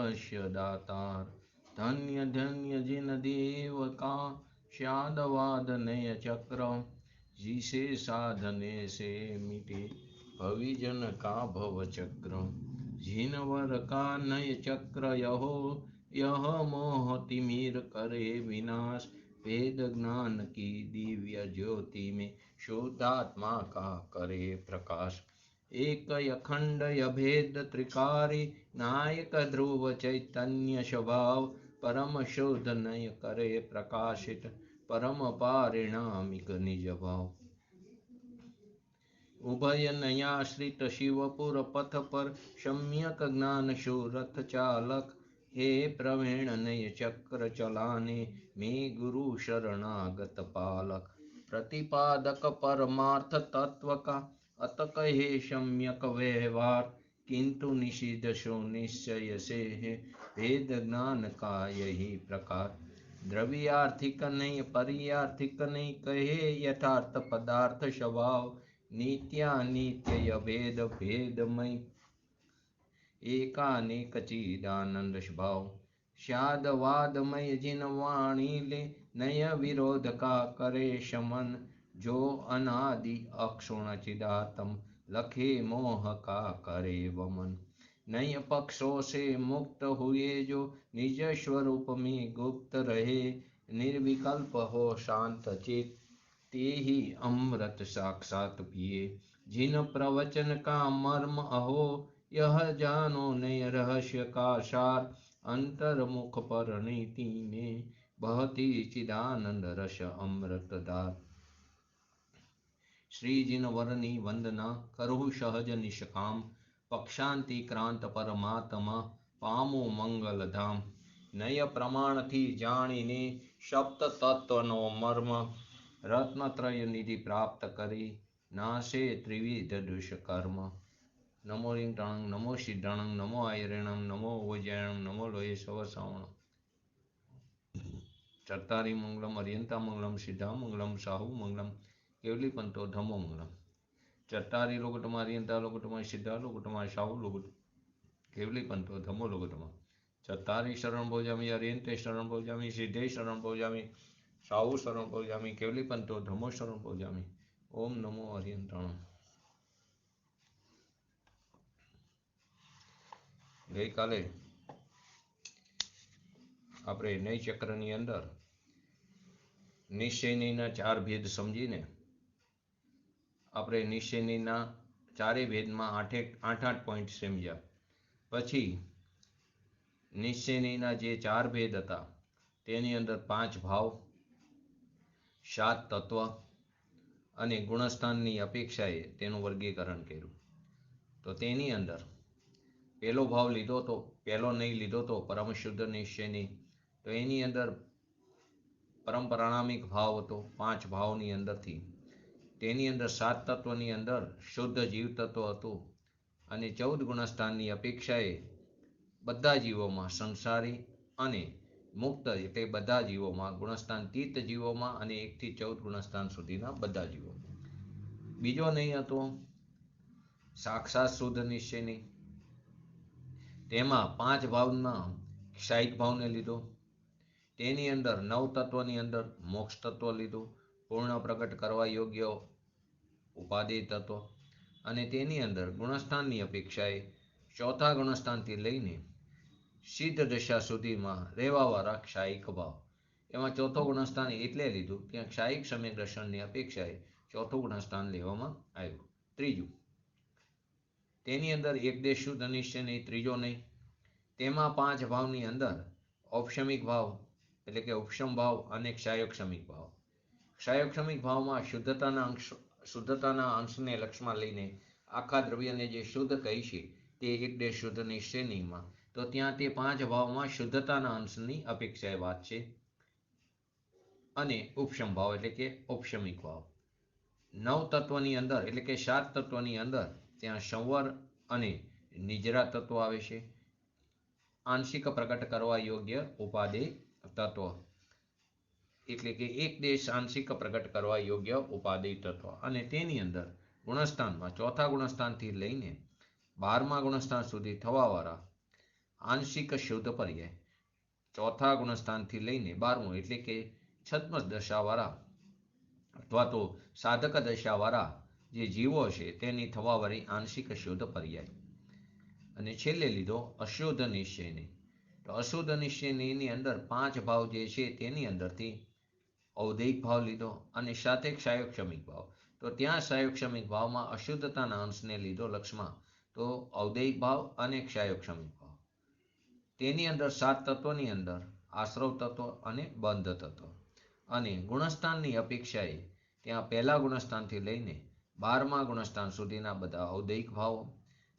रहस्य दातार। धन्य धन्य जिन देव का शादवाद नय चक्र, जिसे साधने से मिटे भविजन का भव चक्र। जिनवर का नय चक्र यह मोह तिमिर करे विनाश, वेद ज्ञान की दिव्य ज्योति में शुद्धात्मा का करे प्रकाश। एक अखंड अभेद त्रिकारी, नायक ध्रुव चैतन्य स्वभाव, परम शुद्ध नय करे प्रकाशित, परम पारिणामिक निज भाव। उभय नयाश्रित शिवपुर पथ पर, सम्यक ज्ञान शूरथ चालक। हे प्रवीण नय चक्र चलाने, में गुरु शरणागत पालक। प्रतिपादक परमार्थ तत्व का, अत कहे सम्यक व्यवहार। किंतु निषिद्ध सो निश्चय से है, वेद ज्ञान का यही प्रकार। द्रव्यार्थिक नहीं पर्यार्थिक नहीं, कहे यथार्थ पदार्थ स्वभाव। नित्यानित्य अभेद भेदमय, एकानेक चिदानंद स्वभाव। शादवादमय जिन वाणी ले, नय विरोध का करे शमन। जो अनादि अक्षुण चिदात्म, लखे मोह का करे वमन। नय पक्षों से मुक्त हुए जो, निज स्वरूप में गुप्त रहे। निर्विकल्प हो शांत चित, ते ही अमृत साक्षात पिए। जिन प्रवचन का मर्म अहो, यह जानो नय रहस्य का सार। अंतर्मुख पर नीति में, बहती चिदानंद रस अमृत धार। श्री जिन वरनी वंदना, करहु सहज निष्काम। पक्षांति क्रांत परमात्मा, पामो मंगल धाम। नय प्रमाण थी जाणीने, सप्त तत्व नो मर्म। रत्नत्रय निधि प्राप्त करी, नाशे त्रिविध दुष्कर्म। नमो रिंगटाणं, नमो सिद्धाणं, नमो आयरेणं, नमो वज्रायणं, नमो लोये सवसावणं। चत्तारी मंगलम, अर्यंता मंगलम, सिद्धा मंगलम, साहु मंगलम, केवली पंतो धमो मंगलम। चत्तारी लोकुटमा, अर्यंता लोकुटमा, सिद्धा लोकुटमा, साहु लोकुट, केवली पंतो धमो लोकुटमा। चत्तारी शरण भोजामि, अर्यंते शरण भोजामि, सिद्धे शरण भोजामि, साहु शरण भोजामि, केवली पंतो धमो शरण भोजामि। ओम नमो अर्यंताणं। गई काले આપણે નય ચક્રની અંદર નિશ્ચયનીના ચાર ભેદ સમજીને આપણે નિશ્ચયનીના ચારે ભેદમાં આઠ પોઈન્ટ સમજ્યા। પછી નિશ્ચયનીના જે ચાર ભેદ હતા તેની અંદર 5 ભાવ, 7 તત્વ અને ગુણસ્થાનની અપેક્ષાએ તેનું વર્ગીકરણ કર્યું। તો તેની અંદર પહેલો ભાવ લીધો તો પહેલો નહીં લીધો તો પરમ શુદ્ધ નિશ્ચયની, તો એની અંદર પરમ પ્રાણામિક ભાવ હતો 5 ભાવની અંદરથી। તેની અંદર 7 તત્વની અંદર શુદ્ધ જીવ તત્વ હતું અને 14 ગુણસ્થાનની અપેક્ષાએ બધા જીવોમાં સંસારી અને મુક્ત એટલે બધા જીવોમાં ગુણસ્થાન તીત જીવોમાં અને 1 થી 14 ગુણસ્થાન સુધીના બધા જીવો। બીજો નહીં હતો સાક્ષાત શુદ્ધ નિશ્ચયની, તેમાં 5 ભાવના ક્ષાયિક ભાવને લીધો। તેની અંદર 9 તત્વની અંદર મોક્ષ તત્વ લીધું, પૂર્ણ પ્રગટ કરવા યોગ્ય ઉપાદેય તત્વ, અને તેની અંદર ગુણસ્થાનની અપેક્ષાએ ચોથા ગુણસ્થાનથી લઈને સિદ્ધ દશા સુધીમાં રહેવાવાળા ક્ષાયિક ભાવ। એમાં ચોથો ગુણસ્થાન એટલે લીધું કે ક્ષાયિક સમ્યક દર્શનની અપેક્ષાએ ચોથું ગુણસ્થાન લેવામાં આવ્યું। ત્રીજું, તેની અંદર એકદેશ શુદ્ધ નિશ્ચય નહીં, ત્રીજો નહીં। તેમાં 5 ભાવની અંદર ઔપશમિક ભાવ એટલે કે ઉપશમ ભાવ અને ક્ષાયોક્ષમિક ભાવ। ક્ષાયોક્ષમિક ભાવમાં શુદ્ધતાના અંશને લક્ષમાં લઈને આખા દ્રવ્યને જે શુદ્ધ કહી છે તે એકદેશ શુદ્ધ નિશ્ચયનીમાં, તો ત્યાં તે 5 ભાવમાં શુદ્ધતાના અંશની અપેક્ષાએ વાત છે। અને ઉપશમ ભાવ એટલે કે ઔપશમિક ભાવ 9 તત્વની અંદર એટલે કે 7 તત્વની અંદર ત્યાં સંવર અને નિજરા તત્વ આવે છે। આંશિક પ્રગટ કરવા યોગ્ય ઉપાદેય તત્વ એટલે કે એક દેશ આંશિક પ્રગટ કરવા યોગ્ય ઉપાદેય તત્વ, અને તેની અંદર ગુણસ્થાનમાં ચોથા ગુણસ્થાનથી લઈને 12મા ગુણસ્થાન સુધી થવાવાળા આંશિક શુદ્ધ પર્યાય ચોથા ગુણસ્થાનથી લઈને 12મું એટલે કે છદ્મ દશાવાળા અથવા તો સાધક દશાવાળા જે જીવો છે તેની થવાવાળી આંશિક શુદ્ધ પર્યાય. અને છેલ્લે લીધો અશુદ્ધ નિશ્ચયની. તો અશુદ્ધ નિશ્ચયની અંદર 5 ભાવ જે છે તેની અંદરથી ઔદૈહિક ભાવ લીધો અને સાથે ક્ષાયોક્ષમિક ભાવ. તો ત્યાં ક્ષાયોક્ષમિક ભાવમાં અશુદ્ધતાના અંશને લીધો લક્ષમાં, તો ઔદૈહિક ભાવ અને ક્ષાયોક્ષમિક ભાવ. તેની અંદર 7 તત્વની અંદર આશ્રવ તત્વ અને બંધ તત્વ. અને ગુણસ્થાનની અપેક્ષાએ ત્યાં પહેલા ગુણસ્થાનથી લઈને 12મા ગુણસ્થાન સુધીના બધા ઔદૈહિક ભાવો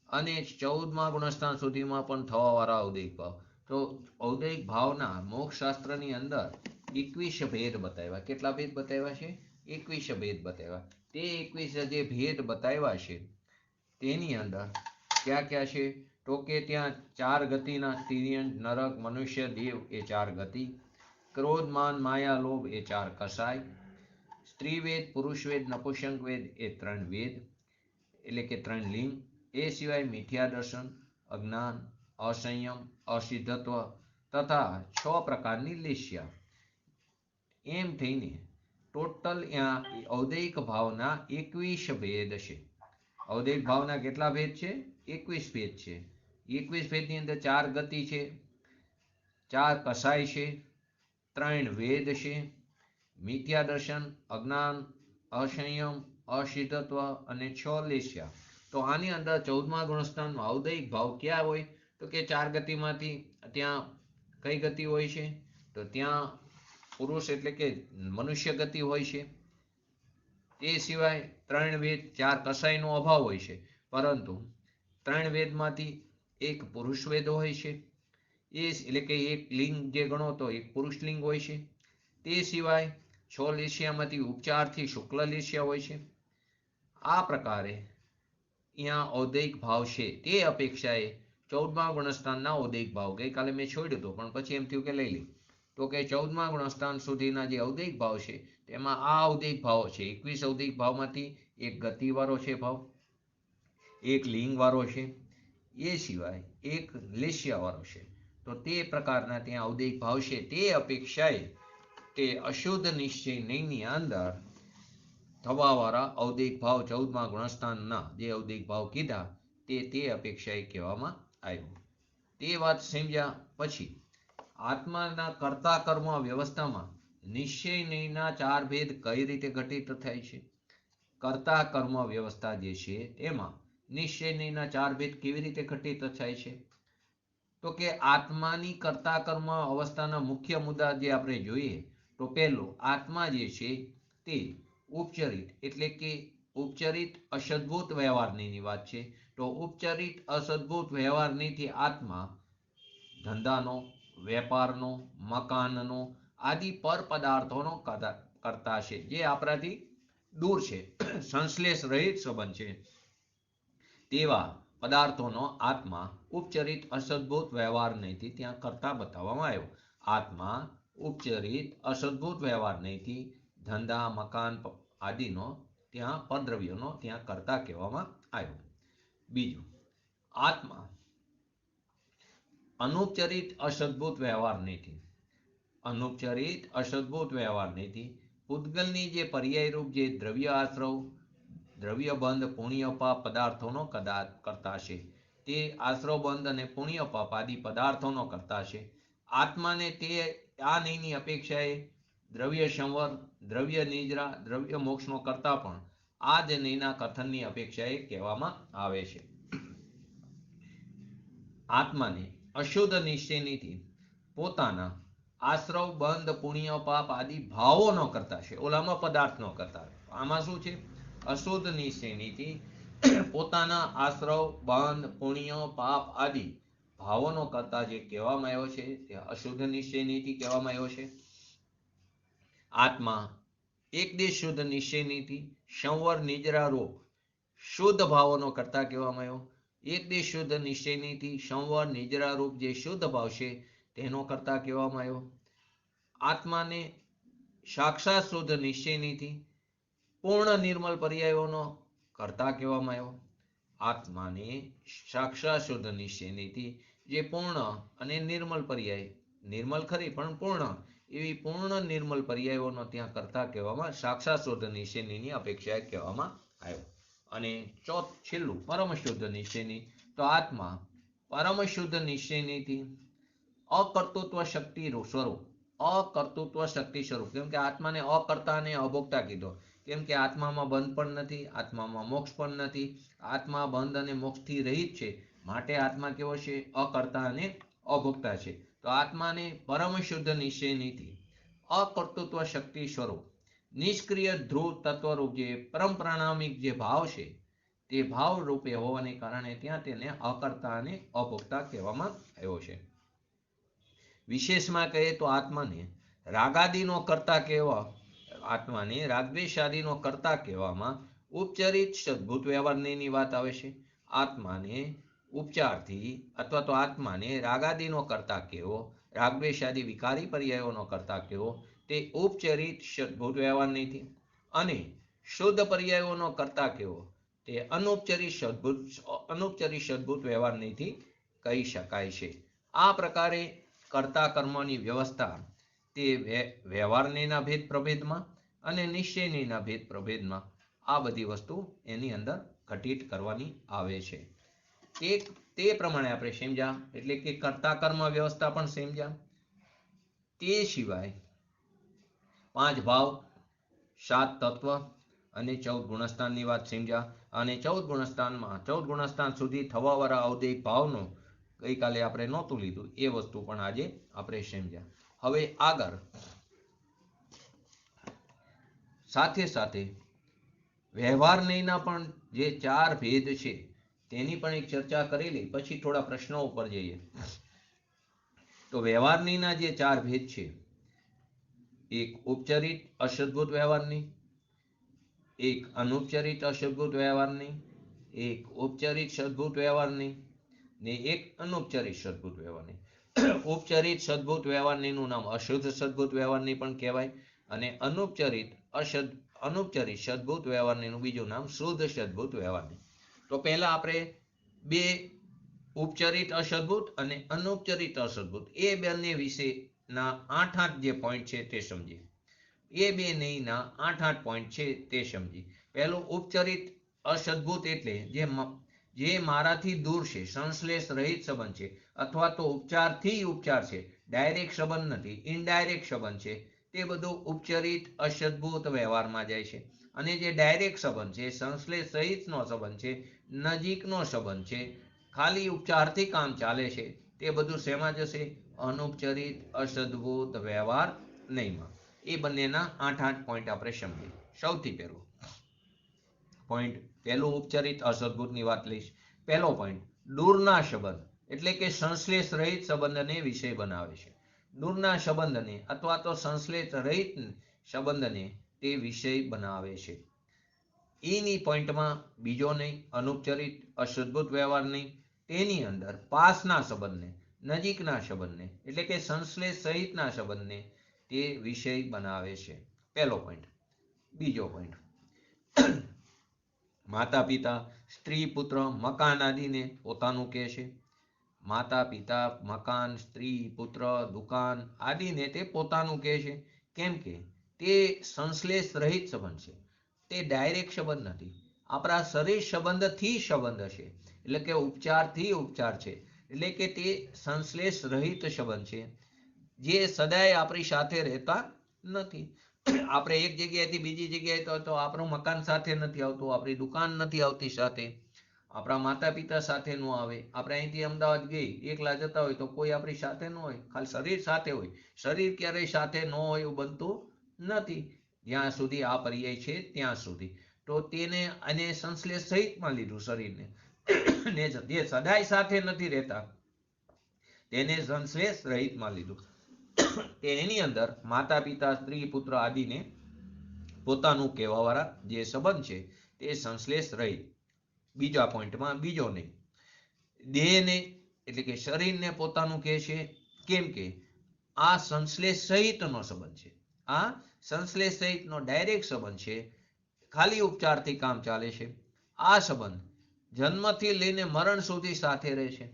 અને 14મા ગુણસ્થાન સુધીમાં પણ થવાવાળા ઔદૈહિક ભાવ. તો ઔદૈહિક ભાવના મોક્ષશાસ્ત્રની અંદર 21 ભેદ બતાવ્યા. કેટલા ભેદ બતાવ્યા છે? 21 ભેદ બતાવ્યા. તે 21 જે ભેદ બતાવ્યા છે તેની અંદર ક્યાં ક્યાં છે? તો કે ત્યાં 4 ગતિના તિર્યન, નરક, મનુષ્ય, દેવ એ 4 ગતિ, ક્રોધ, માન, માયા, લોભ એ 4 કસાય, સ્ત્રી વેદ, પુરુષ વેદ, નપુંસક વેદ એ 3 વેદ એટલે કે 3 લિંગ. એ સિવાય મિથ્યા દર્શન, અજ્ઞાન, અસંયમ, અસિદ્ધત્વ તથા 6 પ્રકારની લેસ્યા. એમ થઈને ટોટલ ઔદૈહિક ભાવના 21 ભેદ છે. ઔદૈહિક ભાવના કેટલા ભેદ છે? 21 ભેદ છે. 21 ભેદની અંદર 4 ગતિ છે, 4 કસાય છે, 3 વેદ છે, મિથ્યા દર્શન, અજ્ઞાન, અસંયમ, અસિદ્ધત્વ અને 6 લેસ્યા. તો આની અંદર 14મા ગુણસ્થાનમાં ઔદૈહિક ભાવ ક્યાં હોય? તો કે 4 ગતિમાંથી ત્યાં કઈ ગતિ હોય છે? તો ત્યાં પુરુષ એટલે કે મનુષ્ય ગતિ હોય છે. તે સિવાય 3 વેદ, 4 કસાયનો અભાવ હોય છે, પરંતુ 3 વેદમાંથી એક પુરુષ વેદ હોય છે. એ એટલે કે એક લિંગ જે ગણો તો એક પુરુષ લિંગ હોય છે. તે સિવાય 6 લેસ્યામાંથી ઉપચારથી શુક્લ લેસ્યા હોય છે. આ પ્રકારે અહીંયા ઔદૈહિક ભાવ છે. તે અપેક્ષાએ 14મા ગુણસ્થાનના ઔદૈહિક ભાવ ગઈકાલે મેં છોડ્યો હતો, પણ પછી એમ થયું કે લઈ લઈ. તો કે 14મા ગુણસ્થાન સુધીના જે ઔદૈહિક ભાવ છે તેમાં આ ઔદૈહિક ભાવ છે. 21 ઔદૈહિક ભાવમાંથી એક ગતિવાળો છે ભાવ, એક લિંગવાળો છે, એ સિવાય એક લેસ્યાવાળો છે. તો તે પ્રકારના ત્યાં ઔદૈહિક ભાવ છે. તે અપેક્ષાએ તે અશુદ્ધ નિશ્ચયની અંદર થવાવાળા ઔદૈહિક ભાવ 14મા ગુણસ્થાનના જે ઔદૈહિક ભાવ કીધા તે અપેક્ષાએ કહેવામાં આવ્યું. તે વાત સમજ્યા પછી આત્માના કર્તા કર્મ વ્યવસ્થામાં નિશ્ચયના 4 ભેદ કઈ રીતે ઘટિત થાય છે? કર્તા કર્મ વ્યવસ્થા જે છે તેમાં નિશ્ચયના 4 ભેદ કેવી રીતે ઘટિત થાય છે? તો કે આત્માની કર્તા કર્મ અવસ્થાના મુખ્ય મુદ્દા જે આપણે જોઈએ તો પહેલો, આત્મા જે છે તે ઉપચરિત એટલે કે ઉપચરિત અસદ્ભુત વ્યવહારની વાત છે. તો ઉપચરિત અસદ્ભુત વ્યવહારનીથી આત્મા ધંધાનો, વેપારનો, મકાનનો આદિ પર પદાર્થોનો કરતા છે, જે આપણાથી દૂર છે, સંશ્લેષ રહિત સંબંધ છે. તેવા પદાર્થોનો આત્મા ઉપચરિત અસદ્ભુત વ્યવહાર નહીંથી ત્યાં કરતા બતાવવામાં આવ્યો. આત્મા ઉપચરિત અસદ્ભુત વ્યવહાર નહીંથી ધંધા, મકાન આદિનો ત્યાં પરદ્રવ્યનો ત્યાં કરતા કહેવામાં આવ્યો. બીજું, આત્મા અનુપચરિત અસદ્ભુત વ્યવહાર નહીંથી, અનુપચરિત અસદ્ભુત વ્યવહાર નહીંથી પૂતગલની જે પર્યાયરૂપ જે દ્રવ્ય આશ્રવ, દ્રવ્ય બંધ, પુણ્ય પાપ પદાર્થોનો કરતા છે, તે આશ્રવ બંધ અને પુણ્ય પાપ આદિ પદાર્થોનો કરતા છે. આત્માને તે આ નહીંની અપેક્ષાએ દ્રવ્ય સંવર, દ્રવ્ય નિદ્રા, દ્રવ્ય મોક્ષનો કરતા પણ આ જ નહીંના કથનની અપેક્ષાએ કહેવામાં આવે છે. આત્માને અશુદ્ધ નિશ્ચયનીથી પોતાના આશ્રવ બંધ, પુણ્ય પાપ આદિ ભાવોનો કરતા છે, ઓલામાં પદાર્થનો કરતા. આમાં શું છે? અશુદ્ધ નિશ્ચયનીથી પોતાના આશ્રવ બંધ, પુણ્ય પાપ આદિ ભાવોનો કરતા જે કહેવામાં આવ્યો છે તે અશુદ્ધ નિશ્ચયનીથી કહેવામાં આવ્યો છે. આત્મા એકદેશ શુદ્ધ નિશ્ચયનીથી સંવર, નિદ્રા, રોગ શુદ્ધ ભાવોનો કરતા કહેવામાં આવ્યો. એકદેશ શુદ્ધ નિશ્ચયનીથી સંવર, નિદ્રા રૂપ જે શુદ્ધ ભાવ છે તેનો કરતા કહેવામાં આવ્યો. આત્માને સાક્ષાત શુદ્ધ નિશ્ચયનીથી પૂર્ણ નિર્મલ પર્યાયોનો કરતા કહેવામાં આવ્યો. આત્માને સાક્ષાત શુદ્ધ નિશ્ચયનીથી જે પૂર્ણ અને નિર્મલ પર્યાય, નિર્મલ ખરી પણ પૂર્ણ, એવી પૂર્ણ નિર્મલ પર્યાયોનો ત્યાં કરતા કહેવામાં સાક્ષાત શુદ્ધ નિશ્ચયની અપેક્ષાએ કહેવામાં આવ્યો. અને છેલ્લું પરમ શુદ્ધ નિશ્ચયની, તો આત્મા પરમ શુદ્ધ નિશ્ચયનીથી અકર્તૃત્વ શક્તિ સ્વરૂપ, અકર્તૃત્વ શક્તિ સ્વરૂપ, કેમ કે આત્માને અકર્તા અને અભોગતા કીધો, કેમ કે આત્મામાં બંધ પણ નથી, આત્મામાં મોક્ષ પણ નથી, આત્મા બંધ અને મોક્ષથી રહિત છે, માટે આત્મા કેવો છે? અકર્તા અને અભોગતા છે. તો આત્માને પરમ શુદ્ધ નિશ્ચયનીથી અકર્તૃત્વ શક્તિ સ્વરૂપ નિષ્ક્રિય ધ્રુવ તત્વરૂપ જે પરમ પ્રાણામિક જે ભાવ છે, તે ભાવ રૂપે હોવાને કારણે ત્યાં તેને અકર્તા અને અભોગતા કહેવામાં આવ્યો છે. વિશેષમાં કહીએ તો આત્માને રાગાદિનો કરતા કહેવા, આત્માને રાગદ્વેષાદિનો કરતા કહેવામાં ઉપચરિત સદભૂત વ્યવહારની વાત આવે છે. આત્માને ઉપચારથી અથવા તો આત્માને રાગાદિનો કરતા કહેવો, રાગદ્વેષાદિ વિકારી પર્યાયોનો કરતા કહેવો, તે ઉપચરિત સદભૂત વ્યવહારનીથી, અને શુદ્ધ પર્યાયોનો કરતા કહેવો, તે અનુપચરિત સદભૂત વ્યવહારનીથી કહી શકાય છે. આ પ્રકારે કર્તા કર્મની વ્યવસ્થા તે વ્યવહારનીના ભેદ પ્રભેદમાં અને નિશ્ચયનીના ભેદ પ્રભેદમાં આ બધી વસ્તુ એની અંદર ઘટિત કરવાની આવે છે. તે પ્રમાણે આપણે સમજ્યા, એટલે કે કર્તા કર્મ વ્યવસ્થા પણ સમજ્યા. તે સિવાય 5 ભાવ, 7 તત્વ અને 14 ગુણસ્થાનની વાત સમજ્યા. અને 14 ગુણસ્થાન સુધી થવાવાળા અવદૈહિક ભાવનો ગઈકાલે આપણે નહોતું લીધું, એ વસ્તુ પણ આજે આપણે સમજ્યા. હવે આગળ સાથે સાથે વ્યવહારનીના પણ જે 4 ભેદ છે તેની પણ એક ચર્ચા કરી લઈ, પછી થોડા પ્રશ્નો ઉપર જઈએ. તો વ્યવહારનીના જે 4 ભેદ છે, એક ઉપચરિત અસદભૂત વ્યવહારની, એક અનુપચરિત અસદભૂત વ્યવહારની, એક ઉપચરિત સદભૂત વ્યવહારની ને એક અનુપચરિત સદભૂત વ્યવહારની. ઉપચરિત સદભૂત વ્યવહારનીનું નામ અશુદ્ધ સદભૂત વ્યવહારની પણ કહેવાય, અને અનુપચરિત સદભૂત વ્યવહારનીનું બીજું નામ શુદ્ધ સદભૂત વ્યવહારની. તો પહેલા આપણે બે ઉપચરિત અસદભૂત અને અનુપચરિત અસદભૂત એ બંને વિશેના 8 જે પોઈન્ટ છે તે સમજીએ. એ બેના 8 પોઈન્ટ છે તે સમજી. પહેલું ઉપચરિત અસદભૂત એટલે જે મારાથી દૂર છે, સંશ્લેષ રહિત સંબંધ છે, અથવા તો ઉપચારથી ઉપચાર છે, ડાયરેક્ટ સંબંધ નથી, ઇનડાયરેક્ટ સંબંધ છે, તે બધું ઉપચરિત અસદભૂત વ્યવહારમાં જાય છે. અને જે ડાયરેક્ટ સંબંધ છે, સંશ્લેષ સહિતનો સંબંધ છે, નજીકનો સંબંધ છે, ખાલી ઉપચારથી કામ ચાલે છે, તે બધું શેમાં જશે? અનુપચરિત અસદભૂત વ્યવહાર નહીંમાં. એ બંનેના 8 પોઈન્ટ આપણે સમજીએ. સૌથી પહેલું ઉપચરિત અસદભૂતની વાત લઈશ. પહેલો પોઈન્ટ, દૂરના સંબંધ એટલે કે સંશ્લેષ રહિત સંબંધને વિષય બનાવે છે. દૂરના સંબંધને અથવા તો સંશ્લેષ રહિત સંબંધને તે વિષય બનાવે છે. એની પોઈન્ટમાં બીજો નહીં, અનુપચરિત અસદભૂત વ્યવહાર નહીં, તેની અંદર પાસના સંબંધને, નજીકના સંબંધને એટલે કે સંશ્લેષ સહિતના સંબંધને તે વિષય બનાવે છે. પહેલો પોઈન્ટ. બીજો પોઈન્ટ, માતા પિતા, સ્ત્રી, પુત્ર, મકાન આદિને પોતાનું કહે છે. માતા પિતા, મકાન, સ્ત્રી, પુત્ર, દુકાન આદિને તે પોતાનું કહે છે. કેમ કે તે સંશ્લેષ રહિત સંબંધ છે, તે ડાયરેક્ટ સંબંધ નથી, આપણા શરીર સંબંધથી સંબંધ છે, એટલે કે ઉપચારથી ઉપચાર છે, એટલે કે તે સંશ્લેષ રહિત સંબંધ છે, જે સદાય આપણી સાથે રહેતા નથી. આપણે એક જગ્યાએથી બીજી જગ્યાએ તો આપણું મકાન સાથે નથી આવતું, આપણી દુકાન નથી આવતી સાથે, આપણા માતા પિતા સાથે ન આવે. આપણે અહીંથી અમદાવાદ ગઈ એકલા જતા હોય તો કોઈ આપણી સાથે ન હોય, ખાલી શરીર સાથે હોય. શરીર ક્યારેય સાથે ન હોય એવું બનતું નથી, જ્યાં સુધી આ પર્યાય છે ત્યાં સુધી. તો તેને અને સંશ્લેષ સહિતમાં લીધું શરીરને, ને જે સદાય સાથે નથી રહેતા તેને સંશ્લેષ રહિતમાં લીધું. એની અંદર માતા પિતા, સ્ત્રી, પુત્ર આદિને પોતાનું કહેવાવાળા જે સંબંધ છે તે સંશ્લેષ રહિત. બીજા પોઈન્ટમાં બીજો નહીં, દેહને એટલે કે શરીરને પોતાનું કહે છે. કેમ કે આ સંશ્લેષ સહિતનો સંબંધ છે, આ સંશ્લેષ સહિતનો ડાયરેક્ટ સંબંધ છે, ખાલી ઉપચારથી કામ ચાલે છે. આ સંબંધ જન્મથી લઈને મરણ સુધી સાથે રહે છે.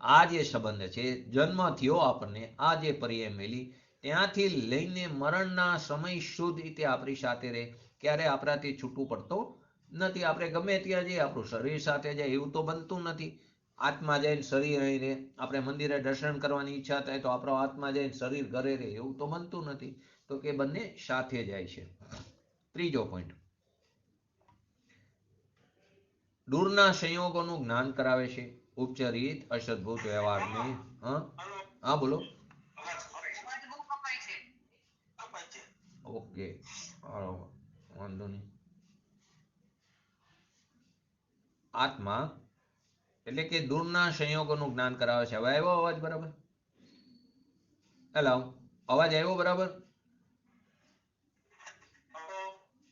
આ જે સંબંધ છે, જન્મ થયો આપણને, આ જે પર્યાય મેલી ત્યાંથી લઈને મરણના સમય સુધી તે આપણી સાથે રહે, ક્યારે આપણાથી છૂટું પડતો નથી. આપણે ગમે ત્યાં જઈએ આપણું શરીર સાથે જાય એવું તો બનતું નથી. આત્મા જઈને શરીર અહીં રહે, આપણે મંદિરે દર્શન કરવાની ઈચ્છા થાય તો આપણો આત્મા જઈને શરીર ઘરે રહે એવું તો બનતું નથી. તો કે બંને સાથે જાય છે. ત્રીજો પોઈન્ટ, દૂરના સંયોગોનું જ્ઞાન કરાવે છે. ઉપચરિત અસદભૂત વ્યવહારને હા બોલો. ઓકે, વાંધો નહીં. આત્મા એટલે કે દૂરના સંયોગોનું જ્ઞાન કરાવે છે. હવે આવ્યો અવાજ બરાબર? હેલો, અવાજ આવ્યો બરાબર?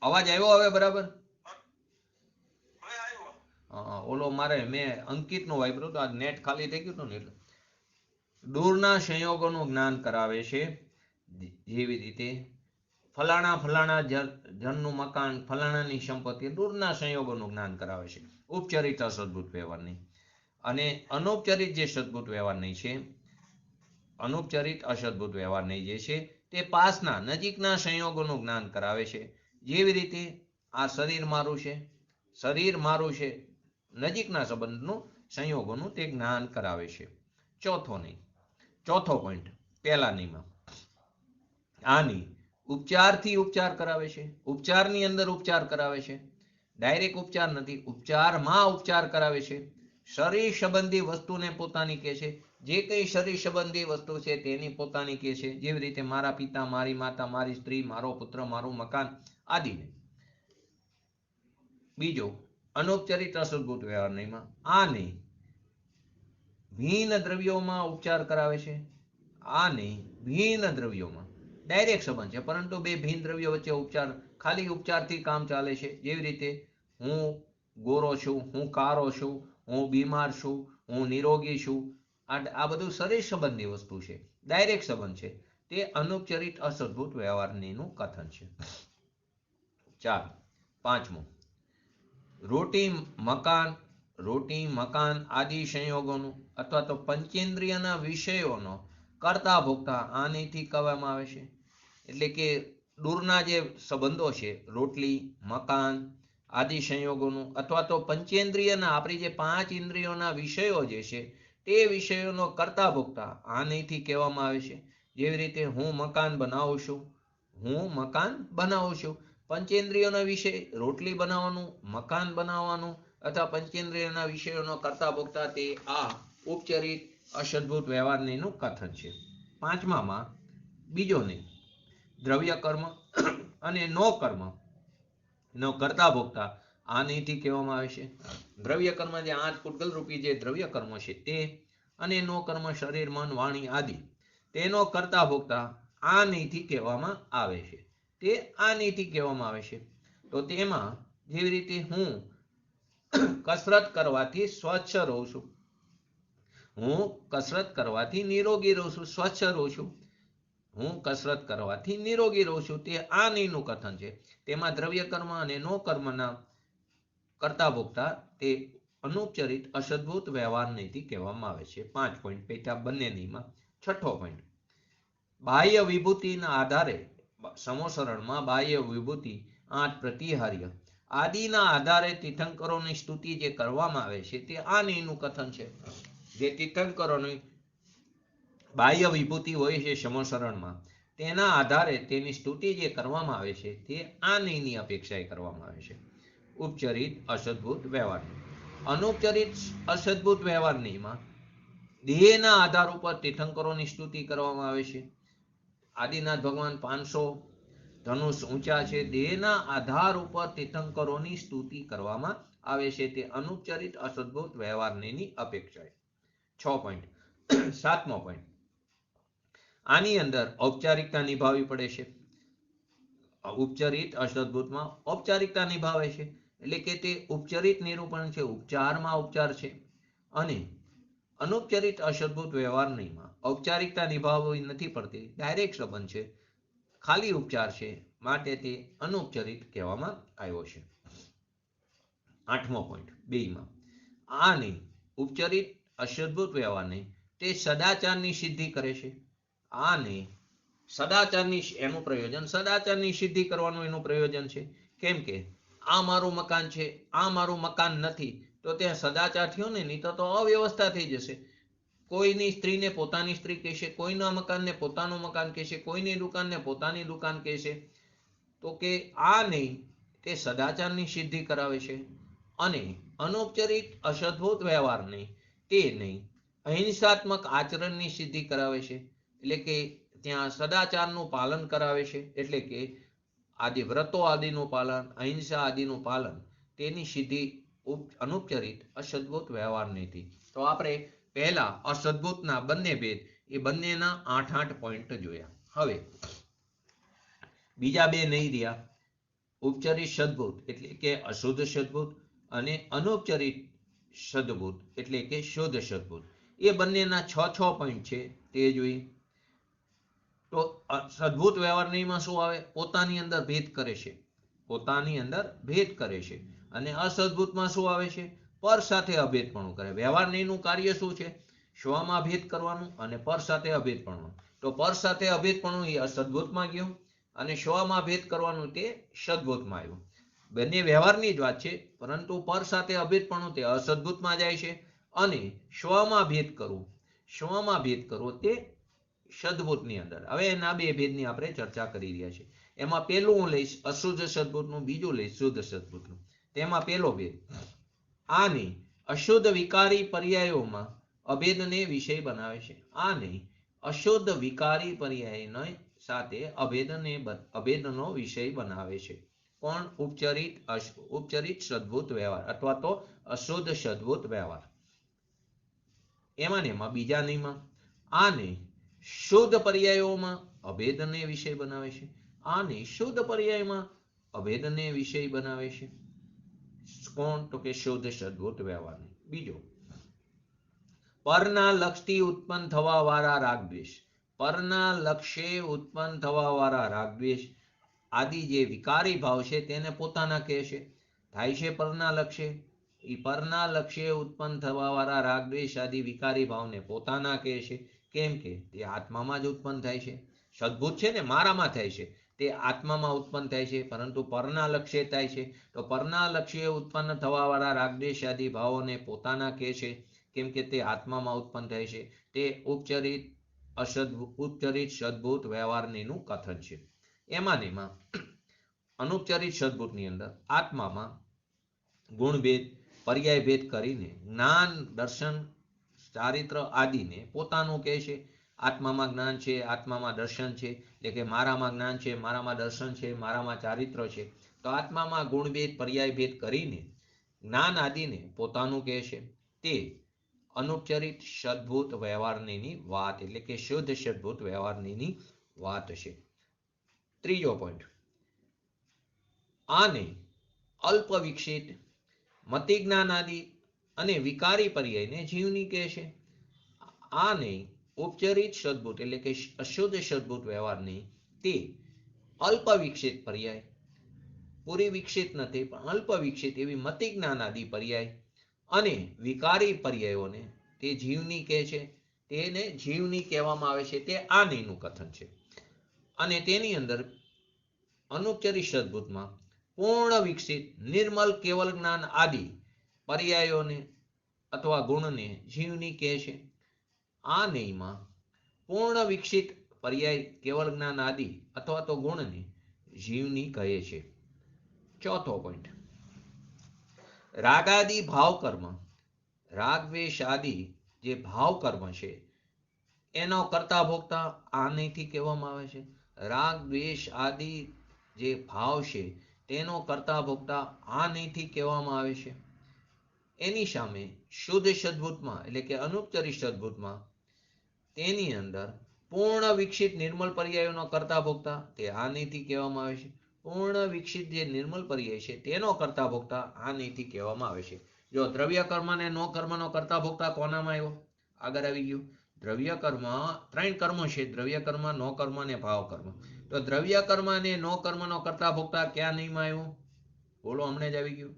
અવાજ આવ્યો હવે બરાબર? ઓલો મારે મેં અંકિતનું વાપર્યું તો આ નેટ ખાલી થઈ ગયું હતું ને એટલે. દૂરના સંયોગોનું જ્ઞાન કરાવે છે. જેવી રીતે ફલાણા ફલાણા જનનું મકાન, ફલાણાની સંપત્તિ, દૂરના સંયોગોનું જ્ઞાન કરાવે છે. ઉપચરિત અસદભૂત વ્યવહારની. અને અનૌપચારિક જે સદભૂત વ્યવહારની છે, અનૌપચારિક અસદભૂત વ્યવહારની જે છે તે પાસના નજીકના સંયોગોનું જ્ઞાન કરાવે છે. જેવી રીતે આ શરીર મારું છે, શરીર મારું છે, નજીકના સંબંધનું સંયોગોનું તે જ્ઞાન કરાવે છે. ચોથો પોઈન્ટ પહેલાનીમાં આની ઉપચારથી ઉપચાર કરાવે છે. ઉપચારની અંદર ઉપચાર કરાવે છે. ડાયરેક્ટ ઉપચાર નથી, ઉપચારમાં ઉપચાર કરાવે છે. શરીર સંબંધી વસ્તુને પોતાની કહે છે. જે કંઈ શરીર સંબંધી વસ્તુ છે તેની પોતાની કહે છે. જેવી રીતે મારા પિતા, મારી માતા, મારી સ્ત્રી, મારો પુત્ર, મારું મકાન આદિને. બીજો અનૌપચારિક અસદભૂત વ્યવહારમાં આને ભિન્ન દ્રવ્યોમાં ઉપચાર કરાવે છે. આને ભિન્ન દ્રવ્યોમાં ડાયરેક્ટ સંબંધ છે, પરંતુ બે ભિન્ન દ્રવ્યો વચ્ચે ઉપચાર, ખાલી ઉપચારથી કામ ચાલે છે. જેવી રીતે હું ગોરો છું, હું કારો છું, હું બીમાર છું, હું નિરોગી છું, આ બધું શરીર સંબંધી વસ્તુ છે, ડાયરેક્ટ સંબંધ છે. તે અનૌપચારિક અસદભૂત વ્યવહારનું કથન છે. પાંચમું, રોટી મકાન આદિ સંયોગોનું અથવા તો પંચેન્દ્રિયના વિષયોનો કરતા ભોગતા આનીથી કહેવામાં આવે છે. એટલે કે દૂરના જે સંબંધો છે, રોટલી, મકાન આદિ સંયોગોનું અથવા તો પંચેન્દ્રિયના આપણી જે 5 ઇન્દ્રિયોના વિષયો જે છે તે વિષયોનો કરતા ભોગતા આનીથી કહેવામાં આવે છે. જેવી રીતે હું મકાન બનાવું છું, પંચેન્દ્રિયોના વિષય રોટલી બનાવવાનું, મકાન બનાવવાનું અથવા પંચેન્દ્રિયના વિષયોનો કરતા ભોગતા તે આ ઉપચરિત અસદભૂત વ્યવહારનું કથન છે. પાંચમામાં બીજો નહીં, દ્રવ્ય કર્મ અને નો કર્મ નો કરતા ભોગતા આનીથી કહેવામાં આવે છે. દ્રવ્ય કર્મ જે 8 પૂતગલ રૂપી જે દ્રવ્ય કર્મ છે તે, અને નો કર્મ શરીર, મન, વાણી આદિ તેનો કરતા ભોગતા આનીથી કહેવામાં આવે છે. તે આનીથી કહેવામાં આવે છે. તો તેમાં જેવી રીતે હું કસરત કરવાથી સ્વચ્છ રહું છું, હું કસરત કરવાથી નિરોગી રહું છું, સ્વચ્છ રહું છું, હું કસરત કરવાથી નિરોગી રહું છું, તે આનીનું કથન છે. તેમાં દ્રવ્ય કર્મ અને નો કર્મના કરતા ભોગતા તે અનૌપચારિક અસદભૂત વ્યવહારનીતિ કહેવામાં આવે છે. 5 પોઈન્ટ પૈઠા બંનેનીમાં. છઠ્ઠો પોઈન્ટ, બાહ્ય વિભૂતિના આધારે સમોસરણમાં બાહ્ય વિભૂતિ 8 પ્રતિહાર્ય આદિના આધારે તીર્થંકરોની સ્તુતિ જે કરવામાં આવે છે તે આનીનું કથન છે. જે તીર્થંકરોની બાહ્ય વિભૂતિ હોય છે સમોસરણમાં, તેના આધારે તેની સ્તુતિ જે કરવામાં આવે છે તે આનીની અપેક્ષાએ કરવામાં આવે છે. ઉપચરિત અસદભૂત વ્યવહાર. અનૌપચારિક અસદભૂત વ્યવહારનીમાં દેહના આધાર ઉપર તીર્થંકરોની સ્તુતિ કરવામાં આવે છે. આદિનાથ ભગવાન 500 ધનુષ ઊંચા છે, દેહના આધાર ઉપર તીર્થંકરોની સ્તુતિ કરવામાં આવે છે. તે અનૌપચારિક અસદભૂત વ્યવહારની અપેક્ષાએ. 6 પોઈન્ટ. 7મો પોઈન્ટ, આની અંદર ઔપચારિકતા નિભાવવી પડે છે. ઉપચરિત અસદભૂતમાં ઔપચારિકતા નિભાવે છે, એટલે કે તે ઉપચરિત નિરૂપણ છે, ઉપચારમાં ઉપચાર છે. અને અનૌપચારિક અસદભૂત વ્યવહારનીમાં ઔપચારિકતા નિભાવવી નથી પડતી, ડાયરેક્ટ સંબંધ છે, ખાલી ઉપચાર છે, માટે તે અનૌપચારિક કહેવામાં આવ્યો છે. 8મો પોઈન્ટ 2માં, આની ઉપચરિત અસદભૂત વ્યવહારને તે સદાચારની સિદ્ધિ કરે છે. આને સદાચારની એનું પ્રયોજન સદાચારની સિદ્ધિ કરવાનું એનું પ્રયોજન છે. કેમ કે આ મારું મકાન છે, આ મારું મકાન નથી, તો ત્યાં સદાચાર થયો ને, નહીં તો અવ્યવસ્થા થઈ જશે. કોઈની સ્ત્રીને પોતાની સ્ત્રી કહેશે, કોઈના મકાનને પોતાનું મકાન કહેશે, કોઈની દુકાનને પોતાની દુકાન કહેશે. તો કે આ નહીં, તે સદાચારની સિદ્ધિ કરાવે છે. અને અનૌપચારિક અસદભૂત વ્યવહાર નહીં, તે નહીં, અહિંસાત્મક આચરણની સિદ્ધિ કરાવે છે. એટલે કે ત્યાં સદાચારનું પાલન કરાવે છે. એટલે કે આદિ વ્રતો આદિનું પાલન, અહિંસા આદિનું પાલન, તેની સિદ્ધિ અનૌપચારિક અસદભૂત વ્યવહાર નહીં. તો આપણે પહેલા અસદભૂતના બંને ભેદ, એ બંનેના 8 પોઈન્ટ જોયા. હવે બીજા બે નહીં રહ્યા. ઉપચારિત સદભૂત એટલે કે અશુદ્ધ સદભૂત, અને અનૌપચારિક સદભૂત એટલે કે શુદ્ધ સદભૂત. એ બંનેના 6 પોઈન્ટ છે, તે જોઈએ. તો સદભૂત વ્યવહારમાં શું આવે? પોતાની અંદર ભેદ કરે છે, પોતાની અંદર ભેદ કરે છે. અને અસદભૂતમાં શું આવે છે? પર સાથે અભેદપણું કરે. વ્યવહારનું કાર્ય શું છે? સ્વમાં ભેદ કરવાનું અને પર સાથે અભેદપણું. તો પર સાથે અભેદપણું એ અસદભૂતમાં ગયું, અને સ્વમાં ભેદ કરવાનું તે સદભૂતમાં આવ્યું. બંને વ્યવહારની જ વાત છે, પરંતુ પર સાથે અભેદપણું તે અસદભૂતમાં જાય છે, અને સ્વમાં ભેદ કરવો તે સદભૂતની અંદર. હવે એના બે ભેદની આપણે ચર્ચા કરી રહ્યા છીએ. એમાં પહેલું હું લઈશ અશુદ્ધ સદભૂતનું, બીજું લઈશ શુદ્ધ સદભૂતનું. તેમાં પહેલો ભેદ, આને અશુદ્ધ વિકારી પર્યાયોમાં અભેદને વિષય બનાવે છે. આને અશુદ્ધ વિકારી પર્યાય સાથે અભેદનો વિષય બનાવે છે. કોણ? ઉપચારિત સદભૂત વ્યવહાર અથવા તો અશુદ્ધ સદભૂત વ્યવહાર. એમાં બીજા નિયમમાં આને શુદ્ધ પર્યાયોમાં અભેદને વિષય બનાવે છે. આને શુદ્ધ પર્યાયમાં અભેદને વિષય બનાવે છે. કોણ? તો કે શુદ્ધ સદભૂત વ્યવહાર. બીજો, પરના લક્ષથી ઉત્પન્ન થવા વાળા રાગદ્વેષ. પરના લક્ષ્ય ઉત્પન્ન થવા વાળા રાગદ્વેષ આદિ જે વિકારી ભાવ છે તેને પોતાના કહે છે. થાય છે પરના લક્ષ્ય, એ પરના લક્ષ્ય ઉત્પન્ન થવા વાળા રાગદ્વેષ આદિ વિકારી ભાવને પોતાના કહે છે. કેમ કે તે આત્મામાં જ ઉત્પન્ન થાય છે. સદભૂત છે ને, મારામાં થાય છે, તે આત્મામાં ઉત્પન્ન થાય છે, પરંતુ પરના લક્ષ્ય થાય છે. તો પરના લક્ષ્ય ઉત્પન્ન થવા વાળા રાગદ્વેષ આદિ ભાવોને પોતાના કહે છે, કેમ કે તે આત્મામાં ઉત્પન્ન થાય છે. તે ઉપચારિત સદભૂત વ્યવહારનું કથન છે. એમાં અનુપચારિત સદભૂતની અંદર આત્મામાં ગુણભેદ, પર્યાય ભેદ કરીને જ્ઞાન, દર્શન, ચારિત્ર આદિને પોતાનું કહે છે. આત્મામાં જ્ઞાન છે, આત્મામાં દર્શન છે, એટલે કે મારામાં જ્ઞાન છે, મારામાં દર્શન છે, મારામાં ચારિત્ર છે. તો આત્મામાં ગુણભેદ, પર્યાય ભેદ કરીને જ્ઞાન આદિને પોતાનું કહે છે. તે અનુપચારિત સદભૂત વ્યવહારની વાત, એટલે કે શુદ્ધ સદભૂત વ્યવહારની વાત છે. ત્રીજો પોઈન્ટ, આને અલ્પ વિકસિત મતિજ્ઞાન આદિ અને વિકારી પર્યાયને જીવની કહે છે. આને ઉપચારિત સદભૂત એટલે કે અશુદ્ધ સદભૂત વ્યવહારની તે અલ્પ વિકસિત પર્યાય, પૂરી વિકસિત નથી પણ અલ્પ વિકસિત એવી મતિજ્ઞાન આદિ પર્યાય અને વિકારી પર્યાયોને તે જીવની કહે છે. તેને જીવની કહેવામાં આવે છે. તે આ નહીંનું કથન છે. અને તેની અંદર અનુપચારિત સદભૂતમાં પૂર્ણ વિકસિત નિર્મલ કેવલ જ્ઞાન આદિ પર્યાયોને અથવા ગુણને જીવની કહે છે. આ નહીંમાં પૂર્ણ વિકસિત પર્યાય, કેવલ જ્ઞાન આદિ અથવા તો ગુણને જીવની કહે છે. ચોથો પોઈન્ટ, રાગાદિ ભાવ કર્મ, રાગ દ્વેષ આદિ જે ભાવ કર્મ છે એનો કરતા ભોગતા આનેથી કહેવામાં આવે છે. રાગ દ્વેષ આદિ જે ભાવ છે તેનો કરતા ભોગતા આનેથી કહેવામાં આવે છે. એની સામે શુદ્ધ સદભૂતમાં એટલે કે અનુપચારિત સદભૂતમાં તેની અંદર પૂર્ણ વિકસિત નિર્મલ પર્યાયોનો કરતા ભોગતા તે આનેથી કહેવામાં આવે છે. પૂર્ણ વિકસિત જે નિર્મલ પર્યાય છે તેનો કરતા ભોગતા આનેથી કહેવામાં આવે છે. જો દ્રવ્ય કર્મ ને નો કર્મનો કરતા ભોગતા કોનામાં આવ્યો? આગળ આવી ગયું. દ્રવ્ય કર્મ, 3 કર્મો છે, દ્રવ્ય કર્મ, નો કર્મ અને ભાવ કર્મ. તો દ્રવ્ય કર્મ અને નો કર્મનો કરતા ભોગતા ક્યાં નિયમ આવ્યો? બોલો, હમણાં જ આવી ગયું.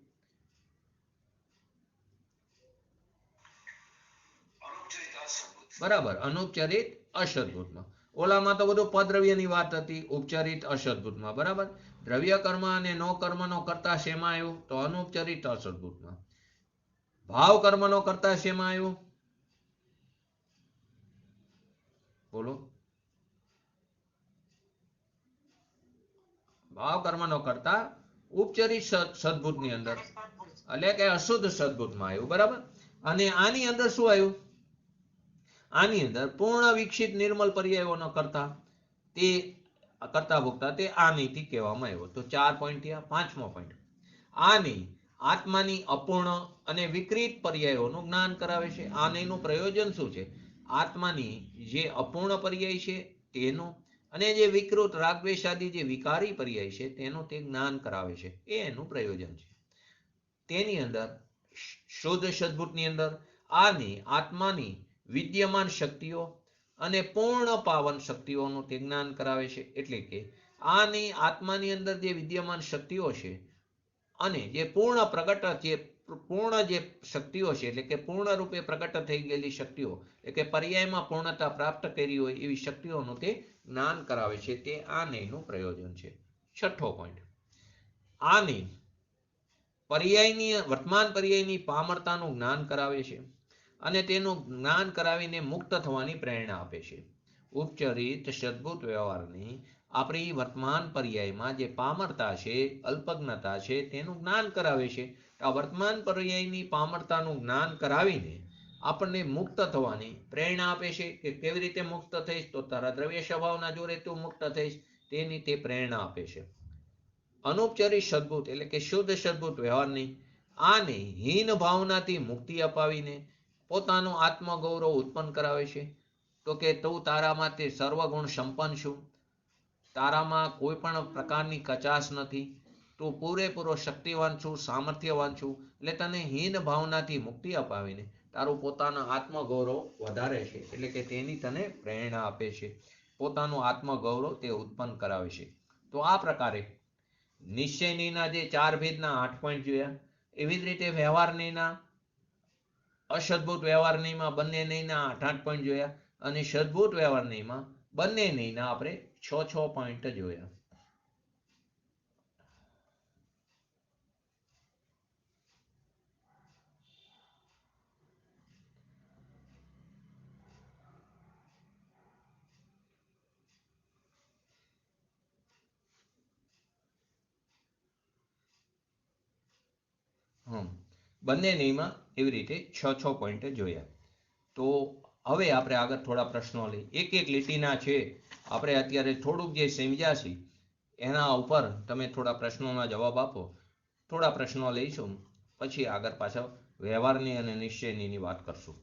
બરાબર, અનુપચરિત અસદભૂતમાં. ઓલામાં તો બધું પદ્રવ્યની વાત હતી, ઉપચરિત અસદભૂતમાં. બરાબર. દ્રવ્ય કર્મ અને નો કર્મનો કરતા શેમાં આવ્યું? તો અનુપચરિત અસદભૂતમાં. ભાવ કર્મનો કરતા શેમાં આવ્યું? બોલો. ભાવ કર્મનો કરતા ઉપચરિત સદભૂતની અંદર, એટલે કે અશુદ્ધ સદભૂતમાં આવ્યું. બરાબર. અને આની અંદર શું આવ્યું? આની અંદર પૂર્ણ વિકસિત નિર્મલ પર્યાયોનો કરતા, તે કરતા ભોગતા, તે આ નીતિ કહેવામાં આવ્યો. તો 4 પોઈન્ટ થયા. 5મો પોઈન્ટ, આની આત્માની અપૂર્ણ અને વિકૃત પર્યાયોનું જ્ઞાન કરાવે છે. આનું પ્રયોજન શું છે? આત્માની જે અપૂર્ણ પર્યાય છે તેનું, અને જે વિકૃત રાગદ્વેષાદી જે વિકારી પર્યાય છે તેનું તે જ્ઞાન કરાવે છે. એ એનું પ્રયોજન છે. તેની અંદર શુદ્ધ સદભૂતની અંદર આની આત્માની વિદ્યમાન શક્તિઓ અને પૂર્ણ પાવન શક્તિઓનું તે જ્ઞાન કરાવે છે. એટલે કે આની આત્માની અંદર જે વિદ્યમાન શક્તિઓ છે અને જે પૂર્ણ પ્રગટ, જે પૂર્ણ જે શક્તિઓ છે, એટલે કે પૂર્ણ રૂપે પ્રગટ થઈ ગયેલી શક્તિઓ, એટલે કે પર્યાયમાં પૂર્ણતા પ્રાપ્ત કરી હોય એવી શક્તિઓનું તે જ્ઞાન કરાવે છે. તે આ નયનું પ્રયોજન છે. 6થો પોઈન્ટ, આની પર્યાયની વર્તમાન પર્યાયની પામરતાનું જ્ઞાન કરાવે છે અને તેનું જ્ઞાન કરાવીને મુક્ત થવાની પ્રેરણા આપે છે. ઉપચરિત સદભૂત વ્યવહારની આપણી વર્તમાન પર્યાયમાં જે પામરતા છે, અલ્પજ્ઞતા છે, તેનું જ્ઞાન કરાવે છે. આ વર્તમાન પર્યાયની પામરતાનું જ્ઞાન કરાવીને આપણને મુક્ત થવાની પ્રેરણા આપે છે. કે કેવી રીતે મુક્ત થઈશ? તો તારા દ્રવ્ય સ્વભાવના જોરે તું મુક્ત થઈશ, તેની તે પ્રેરણા આપે છે. અનુપચરિત સદભૂત એટલે કે શુદ્ધ સદભૂત વ્યવહારની આને હીન ભાવનાથી મુક્તિ અપાવીને પોતાનું આત્મગૌરવ ઉત્પન્ન કરાવે છે. તો કે તું તારામાં તે સર્વગુણ સંપન્ન છું, તારામાં કોઈ પણ પ્રકારની કચાશ નથી, તું પૂરેપૂરો શક્તિવાન છું, સામર્થ્યવાન છું. એટલે તને હીન ભાવનાથી મુક્તિ અપાવીને તારું પોતાનું આત્મગૌરવ વધારે છે. એટલે કે તેની તને પ્રેરણા આપે છે. પોતાનું આત્મગૌરવ તે ઉત્પન્ન કરાવે છે. તો આ પ્રકારે નિશ્ચયનીના જે 4 ભેદના 8 પોઈન્ટ જોયા, એવી જ રીતે વ્યવહારનીના, અસદભૂત વ્યવહારનીમાં બંને નહીના 8 પોઈન્ટ જોયા, અને સદભૂત વ્યવહારનીમાં બંને નહીના આપણે 6 પોઈન્ટ જોયા. બંને નહીમાં એવી રીતે 6 પોઈન્ટ જોયા. તો હવે આપણે આગળ થોડા પ્રશ્નો લઈ. એક એક લીટીના છે. આપણે અત્યારે થોડુંક જે સમજ્યા છે એના ઉપર તમે થોડા પ્રશ્નોના જવાબ આપો. થોડા પ્રશ્નો લઈશું, પછી આગળ પાછળ વ્યવહારની અને નિશ્ચયની વાત કરશું.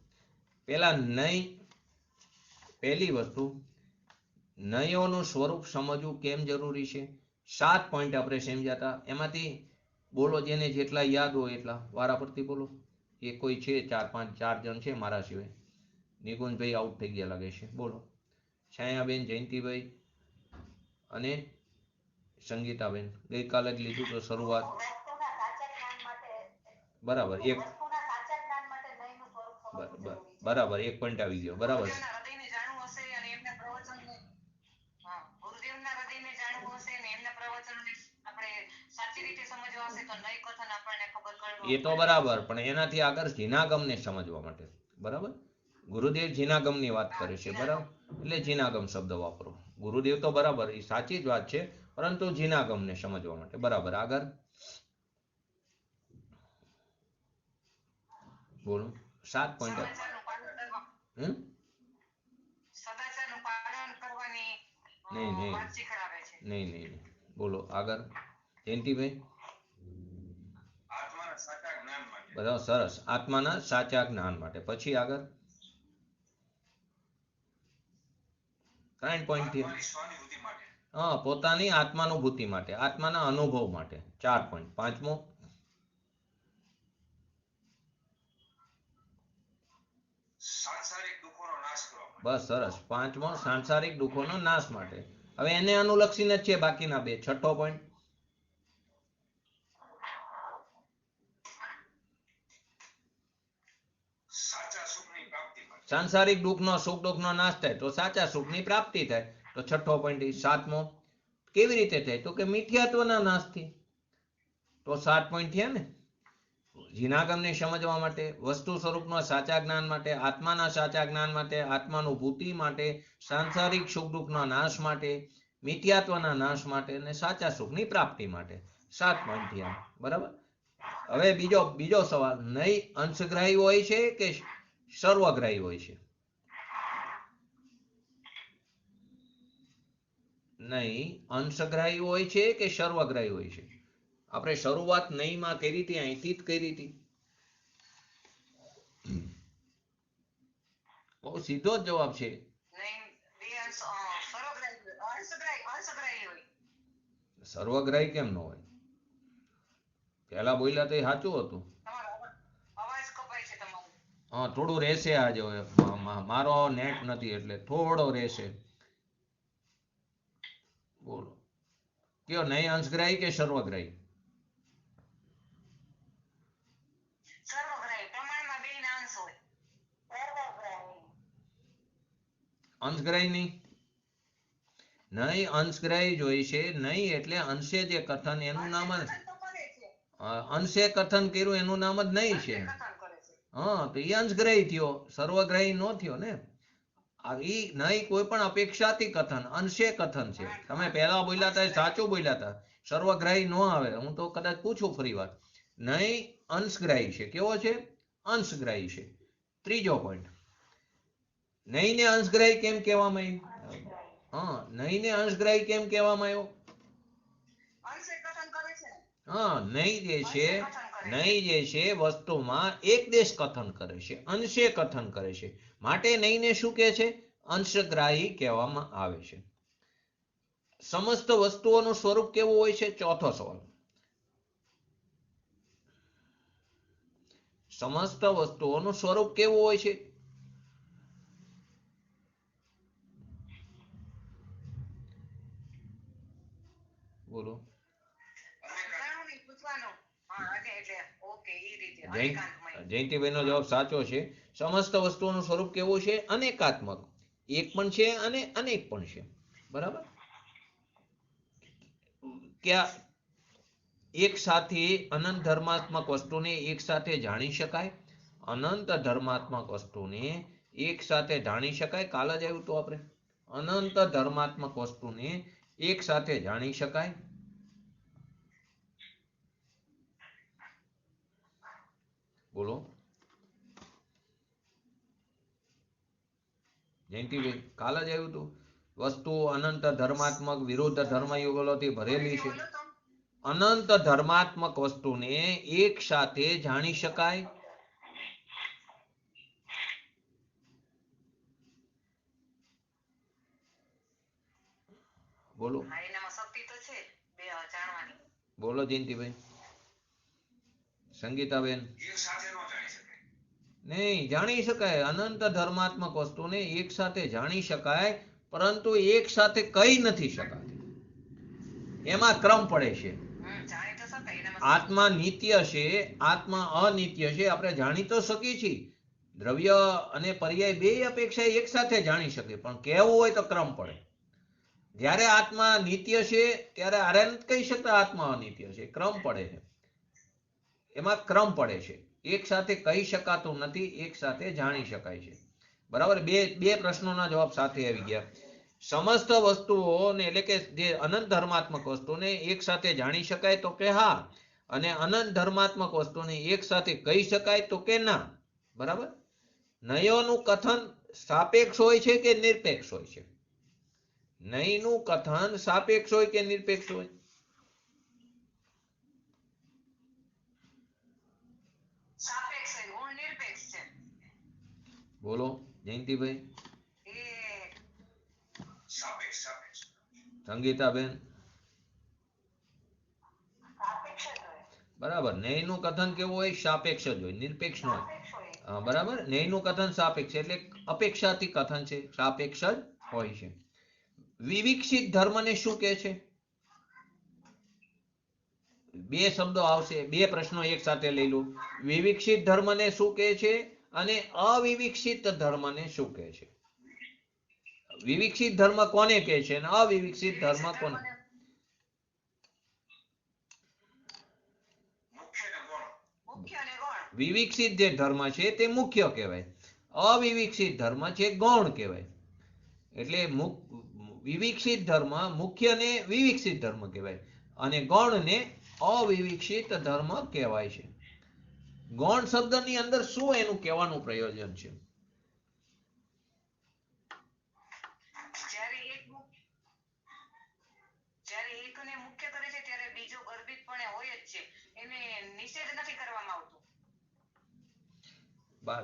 પહેલા નય, પહેલી વસ્તુ, નયોનું સ્વરૂપ સમજવું કેમ જરૂરી છે. 7 પોઈન્ટ આપણે સમજ્યા હતા. એમાંથી બોલો, જેને જેટલા યાદ હોય એટલા વારા પરથી બોલો. એ કોઈ છે? 4 જણ છે મારા સિવાય. નિકુંજભાઈ આઉટ થઈ ગયા લાગે છે. બોલો. છાયાબેન, જયંતિભાઈ અને સંગીતાબેન. ગઈકાલે જ લીધું તો શરૂઆત. બરાબર, એક બરાબર 1 પોઈન્ટ આવી ગયો. બરાબર. એ તો બરાબર, પણ એનાથી આગળ જીનાગમને સમજવા માટે. બરાબર. ગુરુદેવ જીનાગમની વાત કરે છે. બરાબર. એટલે જીનાગમ શબ્દ વાપરો. ગુરુદેવ તો બરાબર, એ સાચી જ વાત છે, પરંતુ જીનાગમને સમજવા માટે. બરાબર. આગળ બોલો. 7 પોઈન્ટ. નહીં નહીં નહીં નહીં. બોલો આગળ. જયંતિભાઈ. બરાબર, સરસ. આત્માના સાચા જ્ઞાન માટે. પછી આગળ 3 પોઈન્ટ થી. હા, પોતાની આત્માનુભૂતિ માટે, આત્માના અનુભવ માટે. 4 પોઈન્ટ. 5મો, બસ સરસ. 5મો, સાંસારિક દુઃખોનો નાશ માટે. હવે એને અનુલક્ષીને જ છે બાકીના બે. 6થો પોઈન્ટ, સાંસારિક દુઃખનો સુખ દુઃખનો નાશ થાય તો સાચા સુખની પ્રાપ્તિ થાય. તો છઠ્ઠો પોઈન્ટ. સાતમો કેવી રીતે થાય તો કે મિથ્યાત્વના નાશથી. તો 7 પોઈન્ટ થયા ને. જીનાગમને સમજવા માટે, વસ્તુ સ્વરૂપના સાચા જ્ઞાન માટે, આત્માના સાચા જ્ઞાન માટે, આત્માનુભૂતિ માટે, સાંસારિક સુખ દુઃખના નાશ માટે, મિથ્યાત્વના નાશ માટે અને સાચા સુખની પ્રાપ્તિ માટે. 7 પોઈન્ટ થયા. બરાબર. હવે બીજો સવાલ. નહીં અંશગ્રાહી હોય છે કે સર્વગ્રાહી હોય છે? નહીં અંશગ્રાહી હોય છે કે સર્વગ્રાહી હોય છે? આપણે શરૂઆત નહીંમાં કરી હતી, અહીંથી જ કરી હતી. બહુ સીધો જ જવાબ છે. સર્વગ્રાહી કેમ ન હોય? પેલા બોલ્યા તો એ સાચું હતું. હા, થોડું રહેશે આજે. મારો નેટ નથી એટલે થોડો રહેશે. બોલો કયો, નહીં અંશગ્રાહી કે સર્વગ્રાહી? અંશગ્રાહી નહીં અંશગ્રાહી જોઈ છે. નહીં એટલે અંશે જે કથન એનું નામ જ અંશે કથન કર્યું એનું નામ જ નહીં છે. હા, તો એ અંશગ્રાહી થયો, સર્વગ્રાહી નો થયો ને. નહીં કોઈ પણ અપેક્ષાથી કથન, અંશે કથન છે. તમે પહેલા બોલ્યા હતા સાચું બોલ્યા હતા, સર્વગ્રાહી નો આવે. હું તો કદાચ પૂછું ફરી વાર. નહીં અંશગ્રાહી છે. કેવો છે? અંશગ્રાહી છે. ત્રીજો પોઈન્ટ. નહીં ને અંશગ્રાહી કેમ કહેવામાં આવ્યું? હા, નહીં ને અંશગ્રાહી કેમ કહેવામાં આવ્યો? હા, નહીં જે છે વસ્તુમાં એક દેશ કથન કરે છે, અંશે કથન કરે છે. માટે નહીંને શું કહે છે? અંશગ્રાહી કહેવામાં આવે છે. સમસ્ત વસ્તુઓનું સ્વરૂપ કેવું હોય છે? ચોથો સવાલ. સમસ્ત વસ્તુઓનું સ્વરૂપ કેવું હોય છે? બોલો. જયંતિભાઈ નો જવાબ સાચો છે. સમસ્ત વસ્તુઓનું સ્વરૂપ કેવું છે? અનેકાત્મક. એક પણ છે અને અનેક પણ છે. બરાબર. ક્યાં એક સાથે અનંત ધર્માત્મક વસ્તુને એક સાથે જાણી શકાય? અનંત ધર્માત્મક વસ્તુને એક સાથે જાણી શકાય. કાલ જ આવ્યું તો આપણે. અનંત ધર્માત્મક વસ્તુને એક સાથે જાણી શકાય? બોલો જયંતિભાઈ. કાલ જ આવ્યું હતું. વસ્તુ અનંત ધર્માત્મક વિરુદ્ધ ધર્મયુગલોથી ભરેલી છે. અનંત ધર્માત્મક વસ્તુને એક સાથે જાણી શકાય? બોલો બોલો જયંતિભાઈ. સંગીતાબેન. નહીં જાણી શકાય. અનંત ધર્માત્મક વસ્તુને એક સાથે જાણી શકાય, પરંતુ એક સાથે કહી નથી શકાતી. એમાં ક્રમ પડે છે. આત્મા નિત્ય છે, આત્મા અનિત્ય છે. આપણે જાણી તો શકીએ છીએ. દ્રવ્ય અને પર્યાય બે અપેક્ષા એક સાથે જાણી શકીએ, પણ કહેવું હોય તો ક્રમ પડે. જ્યારે આત્મા નિત્ય છે ત્યારે આરે નથી કહી શકતા આત્મા અનિત્ય છે. ક્રમ પડે છે. એમાં ક્રમ પડે છે. એક સાથે કહી શકાતું નથી, એક સાથે જાણી શકાય છે. બરાબર. બે પ્રશ્નોના જવાબ સાથે આવી ગયા. સમસ્ત વસ્તુઓને એટલે કે જે અનંત ધર્માત્મક વસ્તુને એક સાથે જાણી શકાય તો કે હા, અને અનંત ધર્માત્મક વસ્તુને એક સાથે કહી શકાય તો કે ના. બરાબર. નયોનું કથન સાપેક્ષ હોય છે કે નિરપેક્ષ હોય છે? નહીંનું કથન સાપેક્ષ હોય કે નિરપેક્ષ હોય? બોલો જયંતિભાઈ. સંગીતાબેન. બરાબર. નહીંનું કથન કેવું હોય? સાપેક્ષ જ હોય, નિરપેક્ષ ન હોય. બરાબર. નહીંનું કથન સાપેક્ષ એટલે અપેક્ષાથી કથન છે, સાપેક્ષ જ હોય છે. વિવિક્ષિત ધર્મને શું કહે છે? બે શબ્દો આવશે, બે પ્રશ્નો એક સાથે લઈ લો. વિવિક્ષિત ધર્મને શું કહે છે અને અવિકસિત ધર્મને શું કહે છે? વિકસિત ધર્મ કોને કહે છે અને અવિકસિત ધર્મ કોને? વિકસિત જે ધર્મ છે તે મુખ્ય કહેવાય, અવિકસિત ધર્મ છે ગૌણ કહેવાય. એટલે વિકસિત ધર્મ મુખ્ય ને વિકસિત ધર્મ કહેવાય અને ગૌણ ને અવિકસિત ધર્મ કહેવાય છે. ગૌણ શબ્દની અંદર શું એનું કહેવાનું પ્રયોજન છે?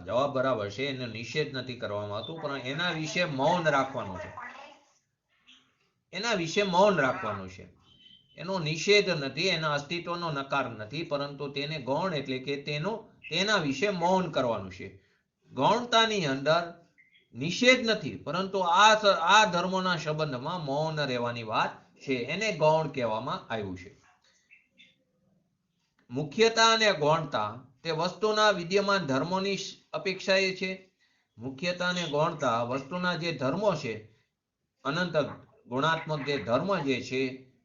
જવાબ બરાબર છે, એને નિષેધ નથી કરવામાં આવતું, પણ એના વિશે મૌન રાખવાનું છે. એના વિશે મૌન રાખવાનું છે. એનો નિષેધ નથી, એના અસ્તિત્વનો નકાર નથી, પરંતુ તેને ગૌણ એટલે કે તેના વિશે મૌન કરવાનું છે. ગૌણતાની અંદર નિષેધ નથી, પરંતુ આ ધર્મોના સંબંધમાં મૌન રહેવાની વાત છે, એને ગૌણ કહેવામાં આવ્યું છે. મુખ્યતા અને ગૌણતા તે વસ્તુના વિદ્યમાન ધર્મોની અપેક્ષાએ છે. મુખ્યતા અને ગૌણતા વસ્તુના જે ધર્મો છે, અનંત ગુણાત્મક જે ધર્મ જે છે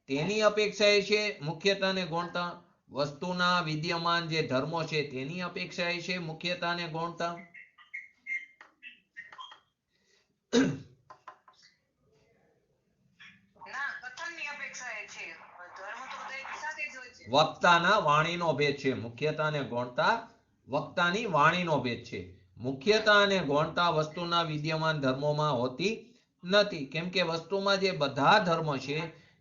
તેની અપેક્ષાએ છે. મુખ્યતા અને ગૌણતા વસ્તુના વિદ્યમાન જે ધર્મો છે તેની અપેક્ષાએ છે મુખ્યતા અને ગૌણતા. વક્તાના વાણીનો ભેદ છે. મુખ્યતા અને ગૌણતા વક્તાની વાણીનો ભેદ છે. મુખ્યતા અને ગૌણતા વસ્તુના વિદ્યમાન ધર્મોમાં હોતી નથી, કેમ કે વસ્તુમાં જે બધા ધર્મ છે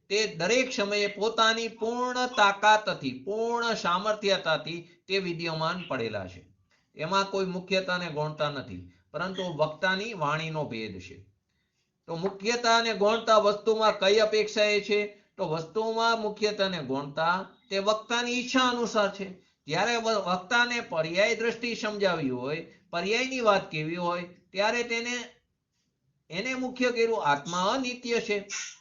તે દરેક સમયે પોતાની પૂર્ણ તાકાતથી, પૂર્ણ સામર્થ્યતાથી તે વિદ્યમાન પડેલા છે. એમાં કોઈ મુખ્યતા અને ગૌણતા નથી, પરંતુ વક્તાની વાણીનો ભેદ છે. તો મુખ્યતા અને ગૌણતા વસ્તુમાં કઈ અપેક્ષાએ છે? તો વસ્તુમાં મુખ્યતા અને ગૌણતા તે વક્તાની ઈચ્છા અનુસાર છે. જ્યારે વક્તાને પર્યાય દ્રષ્ટિ સમજાવી હોય, પર્યાયની વાત કેવી હોય, ત્યારે એને મુખ્ય કર્યું. આત્મા અનિત્ય છે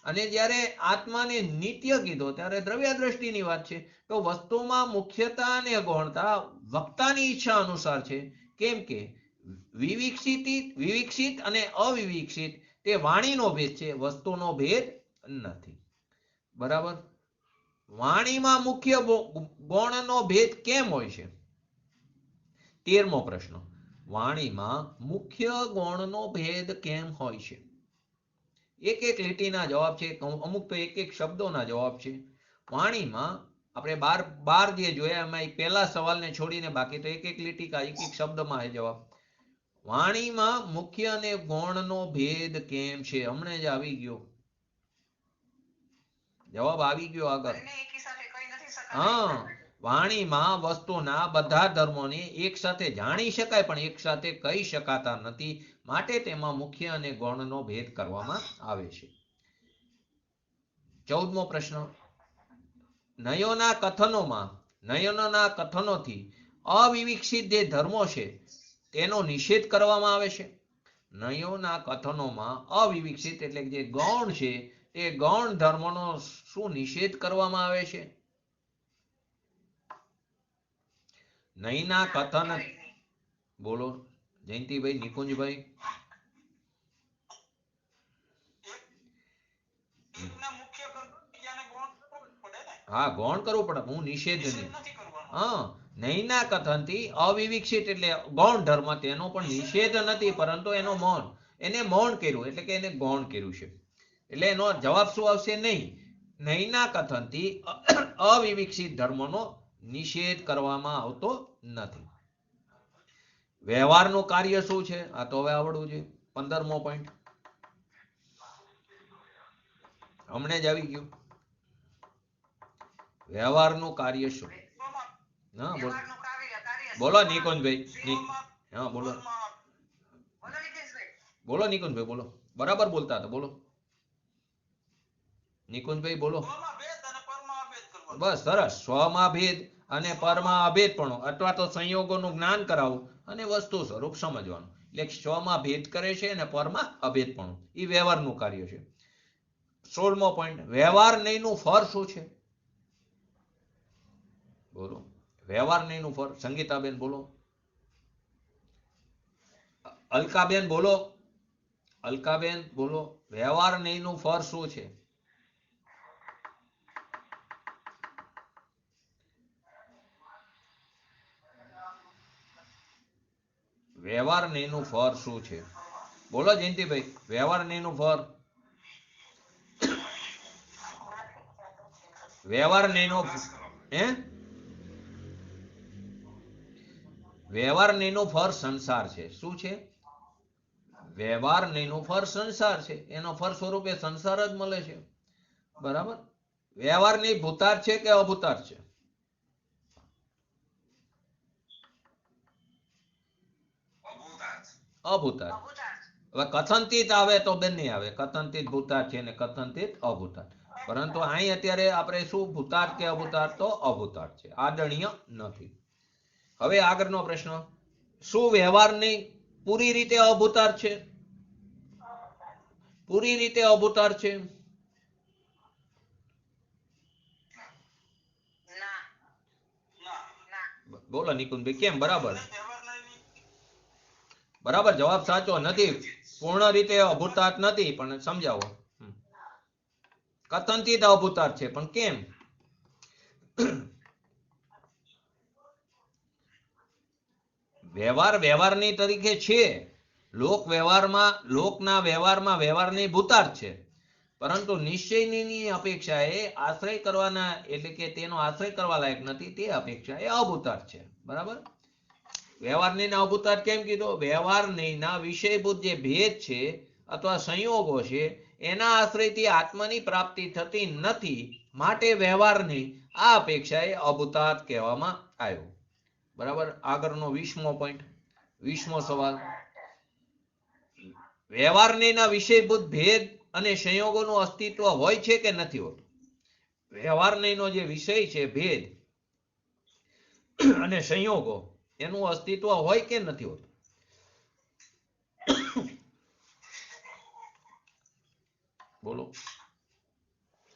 અને જ્યારે આત્માને નિત્ય કીધો ત્યારે દ્રવ્ય દ્રષ્ટિની વાત છે. તો વસ્તુમાં મુખ્યતા અને ગૌણતા વક્તાની ઈચ્છા અનુસાર છે, કેમ કે વિવિકસિત અને અવિકસિત તે વાણીનો ભેદ છે, વસ્તુનો ભેદ નથી. બરાબર. વાણીમાં મુખ્ય ગૌણનો ભેદ કેમ હોય છે? 13મો પ્રશ્ન. વાણીમાં મુખ્ય ગૌણનો ભેદ કેમ હોય છે? એક એક લીટીના જવાબ છે, અમુક તો એક એક શબ્દોના જવાબ છે. વાણીમાં આપણે બાર જે જોયા એમાં પહેલા સવાલને છોડીને બાકી તો એક એક લીટી કા એક એક શબ્દમાં છે જવાબ. વાણીમાં મુખ્ય અને ગૌણનો ભેદ કેમ છે? હમણાં જ આવી ગયો જવાબ, આવી ગયો આગળ. હા, વાણીમાં વસ્તુના બધા ધર્મોને એક સાથે જાણી શકાય પણ એક સાથે કહી શકાતા નથી, માટે તેમાં મુખ્ય અને ગૌણનો ભેદ કરવામાં આવે છે. 14મો પ્રશ્ન. નયનોના કથનોથી અવિકસિત જે ધર્મો છે તેનો નિષેધ કરવામાં આવે છે. નયોના કથનોમાં અવિકસિત એટલે જે ગૌણ છે તે ગૌણ ધર્મનો શું નિષેધ કરવામાં આવે છે? નયના કથન. બોલો જયંતિભાઈ, નિકુંજભાઈ. હા, ગૌણ કરવું પડે, હું નિષેધ નહીં. હા, નયના કથનથી અવિકસિત એટલે ગૌણ ધર્મ તેનો પણ નિષેધ નથી, પરંતુ એને મૌન કર્યું એટલે કે એને ગૌણ કર્યું છે. એટલે એનો જવાબ શું આવશે? નહીં. નયના કથનથી અવિકસિત ધર્મનો નિષેધ કરવામાં આવતો નથી. વ્યવહારનું કાર્ય શું છે? આ તો હવે આવડવું છે. 15મો પોઈન્ટ હમણાં જ આવી ગયું. વ્યવહારનું કાર્ય શું? હા, બોલો નિકુંજભાઈ. હા, બોલો નિકુંજભાઈ, બોલો. બરાબર બોલતા હતા, બોલો નિકુંજભાઈ, બોલો. બસ સરસ. સ્વમાં ભેદ અને પરમાં અભેદપણું અથવા તો સંયોગોનું જ્ઞાન કરાવવું અને વસ્તુ સ્વરૂપ સમજવાનું. એટલે સ્વમાં ભેદ કરે છે અને પરમાં અભેદપણું, એ વ્યવહારનું કાર્ય છે. 16મો પોઈન્ટ. વ્યવહાર નહીંનું ફળ શું છે? બોલો. વ્યવહાર નહીંનું ફળ સંગીતાબેન, બોલો. અલકાબેન બોલો, અલકાબેન બોલો, વ્યવહાર નહીંનું ફળ શું છે? વ્યવહાર નહીંનું ફળ શું છે? બોલો જયંતિભાઈ, વ્યવહાર નહીંનું ફળ. વ્યવહાર નહીંનો હે વ્યવહાર નહીંનું ફળ સંસાર છે. શું છે? વ્યવહાર નહીંનું ફળ સંસાર છે. એનો ફળ સ્વરૂપે સંસાર જ મળે છે. બરાબર. વ્યવહાર નહીં ભૂતાર્થ છે કે અભૂતાર્થ છે? અભૂતાર્થ. હવે કથનતીત આવે તો બંને આવે, કથનતીત ભૂતાર્થ છે ને કથનતીત અભૂતાર્થ. પરંતુ અહીં અત્યારે આપણે શું ભૂતાર્થ કે અભૂતાર્થ? તો અભૂતાર્થ છે, આદરણીય નથી. હવે આગળનો પ્રશ્ન, શું વ્યવહાર નહીં પૂરી રીતે અભૂતાર્થ છે? પૂરી રીતે અભૂતાર્થ છે? બોલો નિકુંજભાઈ, કેમ? બરાબર, બરાબર, જવાબ સાચો નથી. પૂર્ણ રીતે અભૂતાર્થ નથી, પણ સમજાવો. કથનથી તો અભૂતાર્થ છે, પણ કેમ? વ્યવહાર વ્યવહારની તરીકે છે, લોક વ્યવહારમાં, લોકના વ્યવહારમાં વ્યવહારની ભૂતાર્થ છે, પરંતુ નિશ્ચયની અપેક્ષાએ આશ્રય કરવાના, એટલે કે તેનો આશ્રય કરવા લાયક નથી, તે અપેક્ષાએ અભૂતાર્થ છે. બરાબર. વ્યવહારની ના અભૂતાર્થ કેમ કીધો? વ્યવહારની ના વિષયભૂત જે ભેદ છે અથવા સંયોગો છે એના આશ્રયથી આત્માની પ્રાપ્તિ થતી નથી, માટે વ્યવહારની આ અપેક્ષાએ અભૂતાર્થ કહેવામાં આવ્યો. બરાબર. આગળનો 20મો પોઈન્ટ, 20મો સવાલ, વ્યવહારની ના વિષયભૂત ભેદ અને સંયોગોનું અસ્તિત્વ હોય છે કે નથી હોતું? વ્યવહારનો જે વિષય છે ભેદ અને સંયોગો, એનું અસ્તિત્વ હોય કે નથી હોતું? બોલો.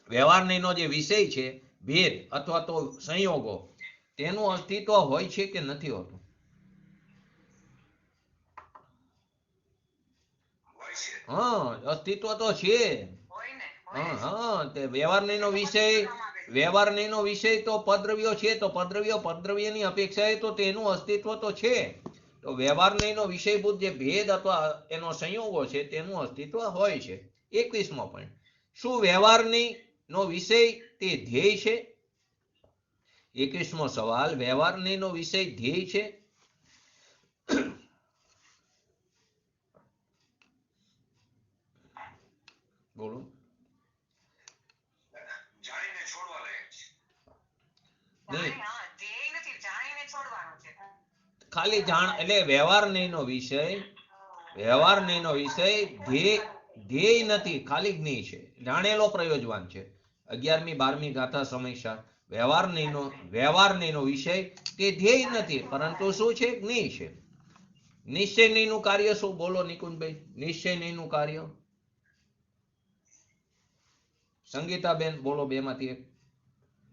વ્યવહારનો જે વિષય છે ભેદ અથવા તો સંયોગો, તેનું અસ્તિત્વ હોય છે કે નથી હોતું? હા, અસ્તિત્વ તો છે. હા, તે વ્યવહારનો વિષય, વ્યવહારનો વિષય તો પદ્રવ્યો છે, તો પદ્રવ્યની અપેક્ષાએ તો તેનું અસ્તિત્વ તો છે. તો વ્યવહારનો વિષયભૂત જે ભેદ અથવા એનો સંયોગો છે તેનું અસ્તિત્વ હોય છે. 21મો પોઈન્ટ, શું વ્યવહારનો વિષય તે ધ્યેય છે? 21મો સવાલ, વ્યવહારનો વિષય ધ્યેય છે? બોલો. ખાલી જાણ એટલે વ્યવહારનો વિષય, વ્યવહારનો વિષય ધ્યેય નથી, ખાલી જ્ઞેય છે, જાણેલો પ્રયોજવાન છે. 11મી 12મી ગાથા સમયસર વ્યવહારનો વિષય તે ધ્યેય નથી, પરંતુ શું છે? જ્ઞેય છે. નિશ્ચયનું કાર્ય શું? બોલો નિકુંજભાઈ, નિશ્ચયનું કાર્ય. સંગીતાબેન બોલો, બેમાંથી એક.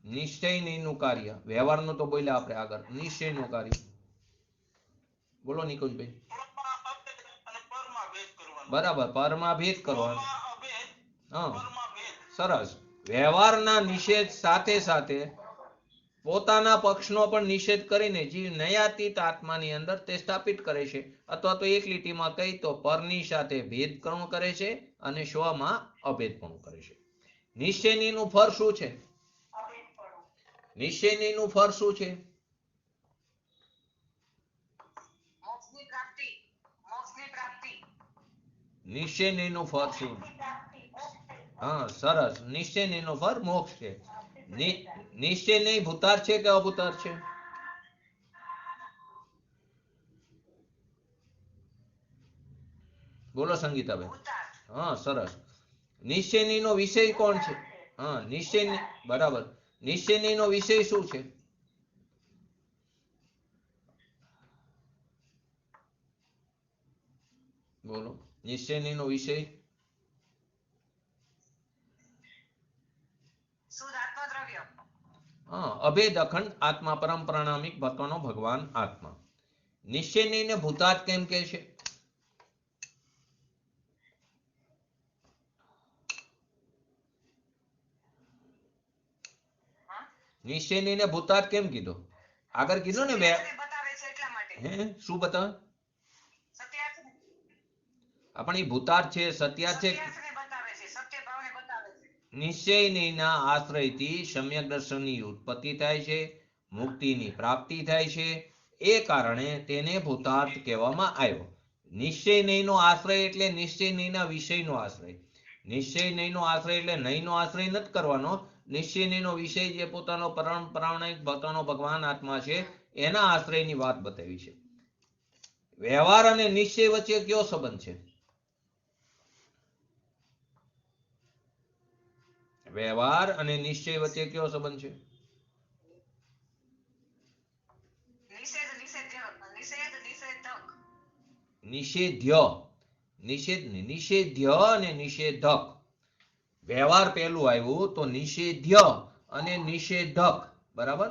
નિશ્ચયનું કાર્ય, વ્યવહારનું તો બોલ્યા આપણે આગળ, નિશ્ચયનું કાર્ય બોલો નિકુંજભાઈ. બરાબર, પરમાં ભેદ કરવાનો. હા, સરસ. વ્યવહારના નિષેધ સાથે સાથે પોતાના પક્ષનો પણ નિષેધ કરીને જીવ નયાતીત આત્માની અંદર તે સ્થાપિત કરે છે, અથવા તો એક લીટીમાં કહી તો પરની સાથે ભેદપણું કરે છે અને સ્વમાં અભેદપણું કરે છે. નિશ્ચયનું ફળ શું છે? નિશ્ચયનું ફળ શું છે? નિશ્ચયનું ફળ શું? હા, સરસ. નિશ્ચયનું ફળ મોક્ષ છે. નિશ્ચય નહીં ભૂતાર્થ છે કે અભૂતાર્થ છે? બોલો સંગીતાબેન. હા, સરસ. નિશ્ચયનો વિષય કોણ છે? હા, નિશ્ચય. બરાબર. નિશ્ચયનો વિષય શું છે? બોલો. નિશ્ચયનો વિષય અભેદ અખંડ આત્મા, પરમ પ્રાણામિક ભક્તનો ભગવાન આત્મા. નિશ્ચયને ભૂતાર્થ કેમ કે છે? નિશ્ચયની ને ભૂતાર્થ કેમ કીધો? આગળ કીધો ને બે શું બતાવે? પણ એ ભૂતાર્થ છે, સત્યાર્થ છે. નિશ્ચયના આશ્રયથી સમ્યક દર્શનની ઉત્પત્તિ થાય છે, મુક્તિની પ્રાપ્તિ થાય છે. એ કારણે તેને ભૂતાર્થ કહેવામાં આવ્યો. નિશ્ચય નહીંનો આશ્રય એટલે નિશ્ચય નહીંના વિષયનો આશ્રય. નિશ્ચય નહીંનો આશ્રય એટલે નહીંનો આશ્રય નથી કરવાનો. નિશ્ચય નહીંનો વિષય જે પોતાનો પ્રામાણિક પોતાનો ભગવાન આત્મા છે એના આશ્રયની વાત બતાવી છે. વ્યવહાર અને નિશ્ચય વચ્ચે કયો સંબંધ છે? વ્યવહાર અને નિશ્ચય વચ્ચે કયો સંબંધ છે? નિષેધ્ય, નિષેધ્ય અને નિષેધક. વ્યવહાર પહેલું આવ્યું તો નિષેધ્ય અને નિષેધક. બરાબર.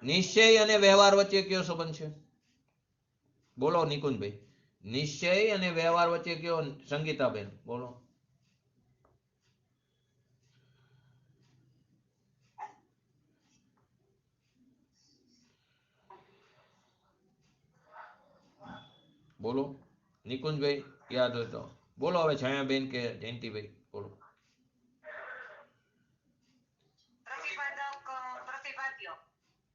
નિશ્ચય અને વ્યવહાર વચ્ચે કયો સંબંધ છે? બોલો નિકુંજભાઈ. નિશ્ચય અને વ્યવહાર વચ્ચે કયો? સંગીતાબેન બોલો. બોલો નિકુંજભાઈ, યાદ હોય તો બોલો. હવે છાયાબેન કે જયંતિભાઈ બોલો.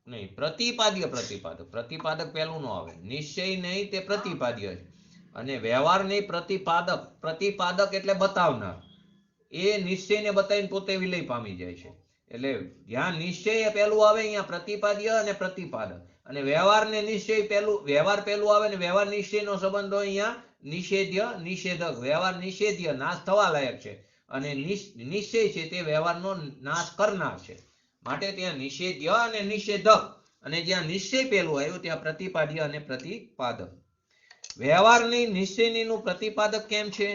નહીં, પ્રતિપાદ્ય. પ્રતિપાદક, પ્રતિપાદક પેલું નો આવે. નિશ્ચય નહીં તે પ્રતિપાદ્ય છે અને વ્યવહાર નહીં પ્રતિપાદક. પ્રતિપાદક એટલે બતાવનાર. એ નિશ્ચયને બતાવીને પોતે વિલય પામી જાય છે. એટલે જ્યાં નિશ્ચય પેલું આવે અહીંયા પ્રતિપાદ્ય અને પ્રતિપાદક, અને વ્યવહાર ને નિશ્ચય પેલું, વ્યવહાર પેલું આવે ને વ્યવહાર નિશ્ચયનો સંબંધ હોય અહીંયા નિષેધ્ય નિષેધક. વ્યવહાર નિષેધ્ય નાશ થવા લાયક છે અને નિશ્ચય છે તે વ્યવહારનો નાશ કરનાર છે. માટે ત્યાં નિષેધ્ય અને નિષેધક, અને જ્યાં નિશ્ચય પેલું આવ્યું ત્યાં પ્રતિપાદ્ય અને પ્રતિપાદક. વ્યવહારની નિશ્ચયની નું પ્રતિપાદક કેમ છે?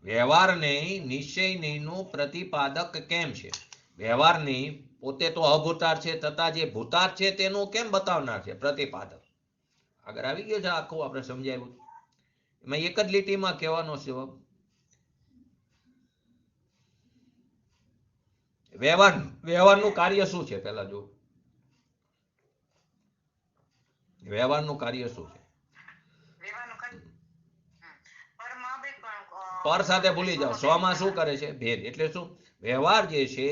વ્યવહારની નિશ્ચયનું પ્રતિપાદક કેમ છે? વ્યવહારની પોતે તો અભૂતાર્થ છે, તથા જે ભૂતાર્થ છે તેનું કેમ બતાવનાર છે? પ્રતિપાદક. આગળ આવી ગયો છે આખું, આપણે સમજાવ્યું. એમાં એક જ લીટીમાં કહેવાનો જવાબ. વ્યવહારનું કાર્ય શું છે? પેલા જો વ્યવહારનું કાર્ય શું છે? પર સાથે ભૂલી જાઓ. સ્વમાં શું કરે છે? ભેદ. એટલે શું? વ્યવહાર જે છે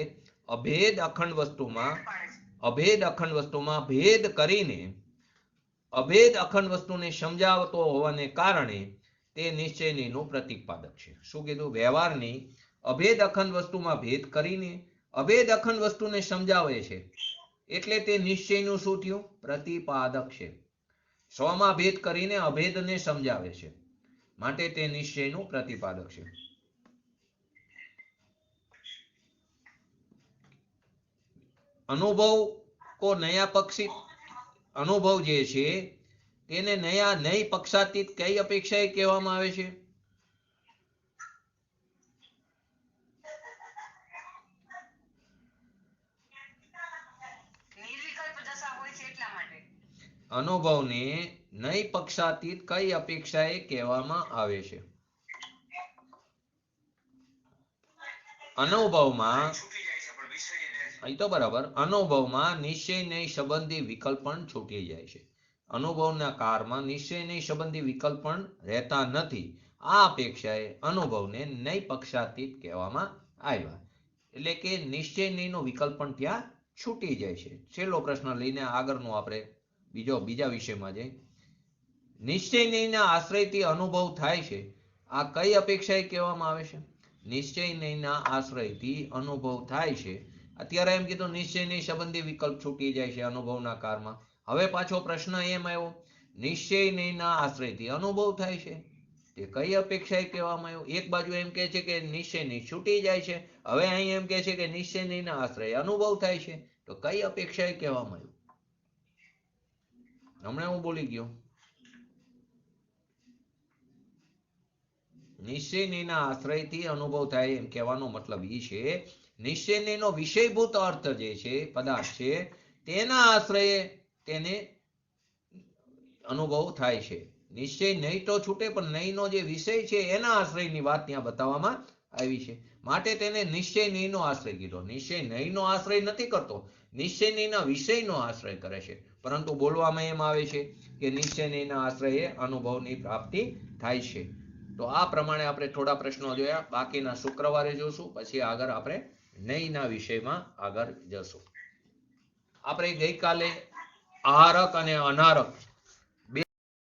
અભેદ અખંડ વસ્તુમાં, અભેદ અખંડ વસ્તુમાં ભેદ કરીને અભેદ અખંડ વસ્તુને સમજાવતો હોવાને કારણે તે નિશ્ચયનું પ્રતિપાદક છે. શું કીધું? વ્યવહારની અભેદ અખંડ વસ્તુમાં ભેદ કરીને અભેદ અખંડ વસ્તુને સમજાવે છે એટલે તે નિશ્ચયનું શું થયું? પ્રતિપાદક છે. સ્વમાં ભેદ કરીને અભેદને સમજાવે છે માટે તે નિશ્ચયનું પ્રતિપાદક છે. અનુભવ કો નયા પક્ષી, અનુભવ જે છે તેને નયા નઈ પક્ષાતીત કઈ અપેક્ષાએ કહેવામાં આવે છે? અનુભવને નઈ પક્ષાતીત કઈ અપેક્ષાએ કહેવામાં આવે છે? અનુભવમાં, અહીં તો બરાબર, અનુભવમાં નિશ્ચય નઈ સંબંધી વિકલ્પ પણ છૂટી જાય છે. અનુભવના કારમાં નિશ્ચય નઈ સંબંધી વિકલ્પ પણ રહેતા નથી. આ અપેક્ષાએ અનુભવને નઈ પક્ષાતીત કહેવામાં આવ્યા. એટલે કે નિશ્ચય નઈનો વિકલ્પ પણ ત્યાં છૂટી જાય છે. છેલ્લો પ્રશ્ન લઈને આગળનો આપણે બીજા વિષયમાં જઈએ. નિશ્ચય નઈના આશ્રયથી અનુભવ થાય છે, આ કઈ અપેક્ષાએ કહેવામાં આવે છે? નિશ્ચય નઈના આશ્રયથી અનુભવ થાય છે. અત્યારે એમ કીધું નિશ્ચય નઈ સંબંધી વિકલ્પ છૂટી જાય છે અનુભવના કારમાં. હવે પાછો પ્રશ્ન એમ આવ્યો, નિશ્ચય નઈના આશ્રયથી અનુભવ થાય છે તે કઈ અપેક્ષાએ કહેવામાં આવ્યું? એક બાજુ એમ કહે છે કે નિશ્ચય નઈ છૂટી જાય છે, હવે અહીં એમ કહે છે કે નિશ્ચય નઈના આશ્રય અનુભવ થાય છે, તો કઈ અપેક્ષાએ કહેવામાં આવ્યું? હમણાં હું બોલી ગયો. નિશ્ચય નઈના આશ્રયથી અનુભવ થાય એમ કહેવાનો મતલબ એ છે નિશ્ચય નઈનો વિષયભૂત અર્થ જે છે, પદાર્થ છે, તેના આશ્રયે તેને અનુભવ થાય છે. નિશ્ચય નહીં તો છૂટે, પણ નહીંનો જે વિષય છે એના આશ્રયની વાત ત્યાં બતાવવામાં આવી છે. માટે તેને નિશ્ચય નહીંનો આશ્રય કીધો. નિશ્ચય નહીંનો આશ્રય નથી કરતો, નિશ્ચય નહીંના વિષયનો આશ્રય કરે છે. પરંતુ બોલવામાં એમ આવે છે કે નિશ્ચય નહીંના આશ્રયે અનુભવની પ્રાપ્તિ થાય છે. તો આ પ્રમાણે આપણે થોડા પ્રશ્નો જોયા. બાકીના શુક્રવારે જોશું. પછી આગળ આપણે નહીંના વિષયમાં આગળ જશું. આપણે ગઈકાલે આહારક અને અનારક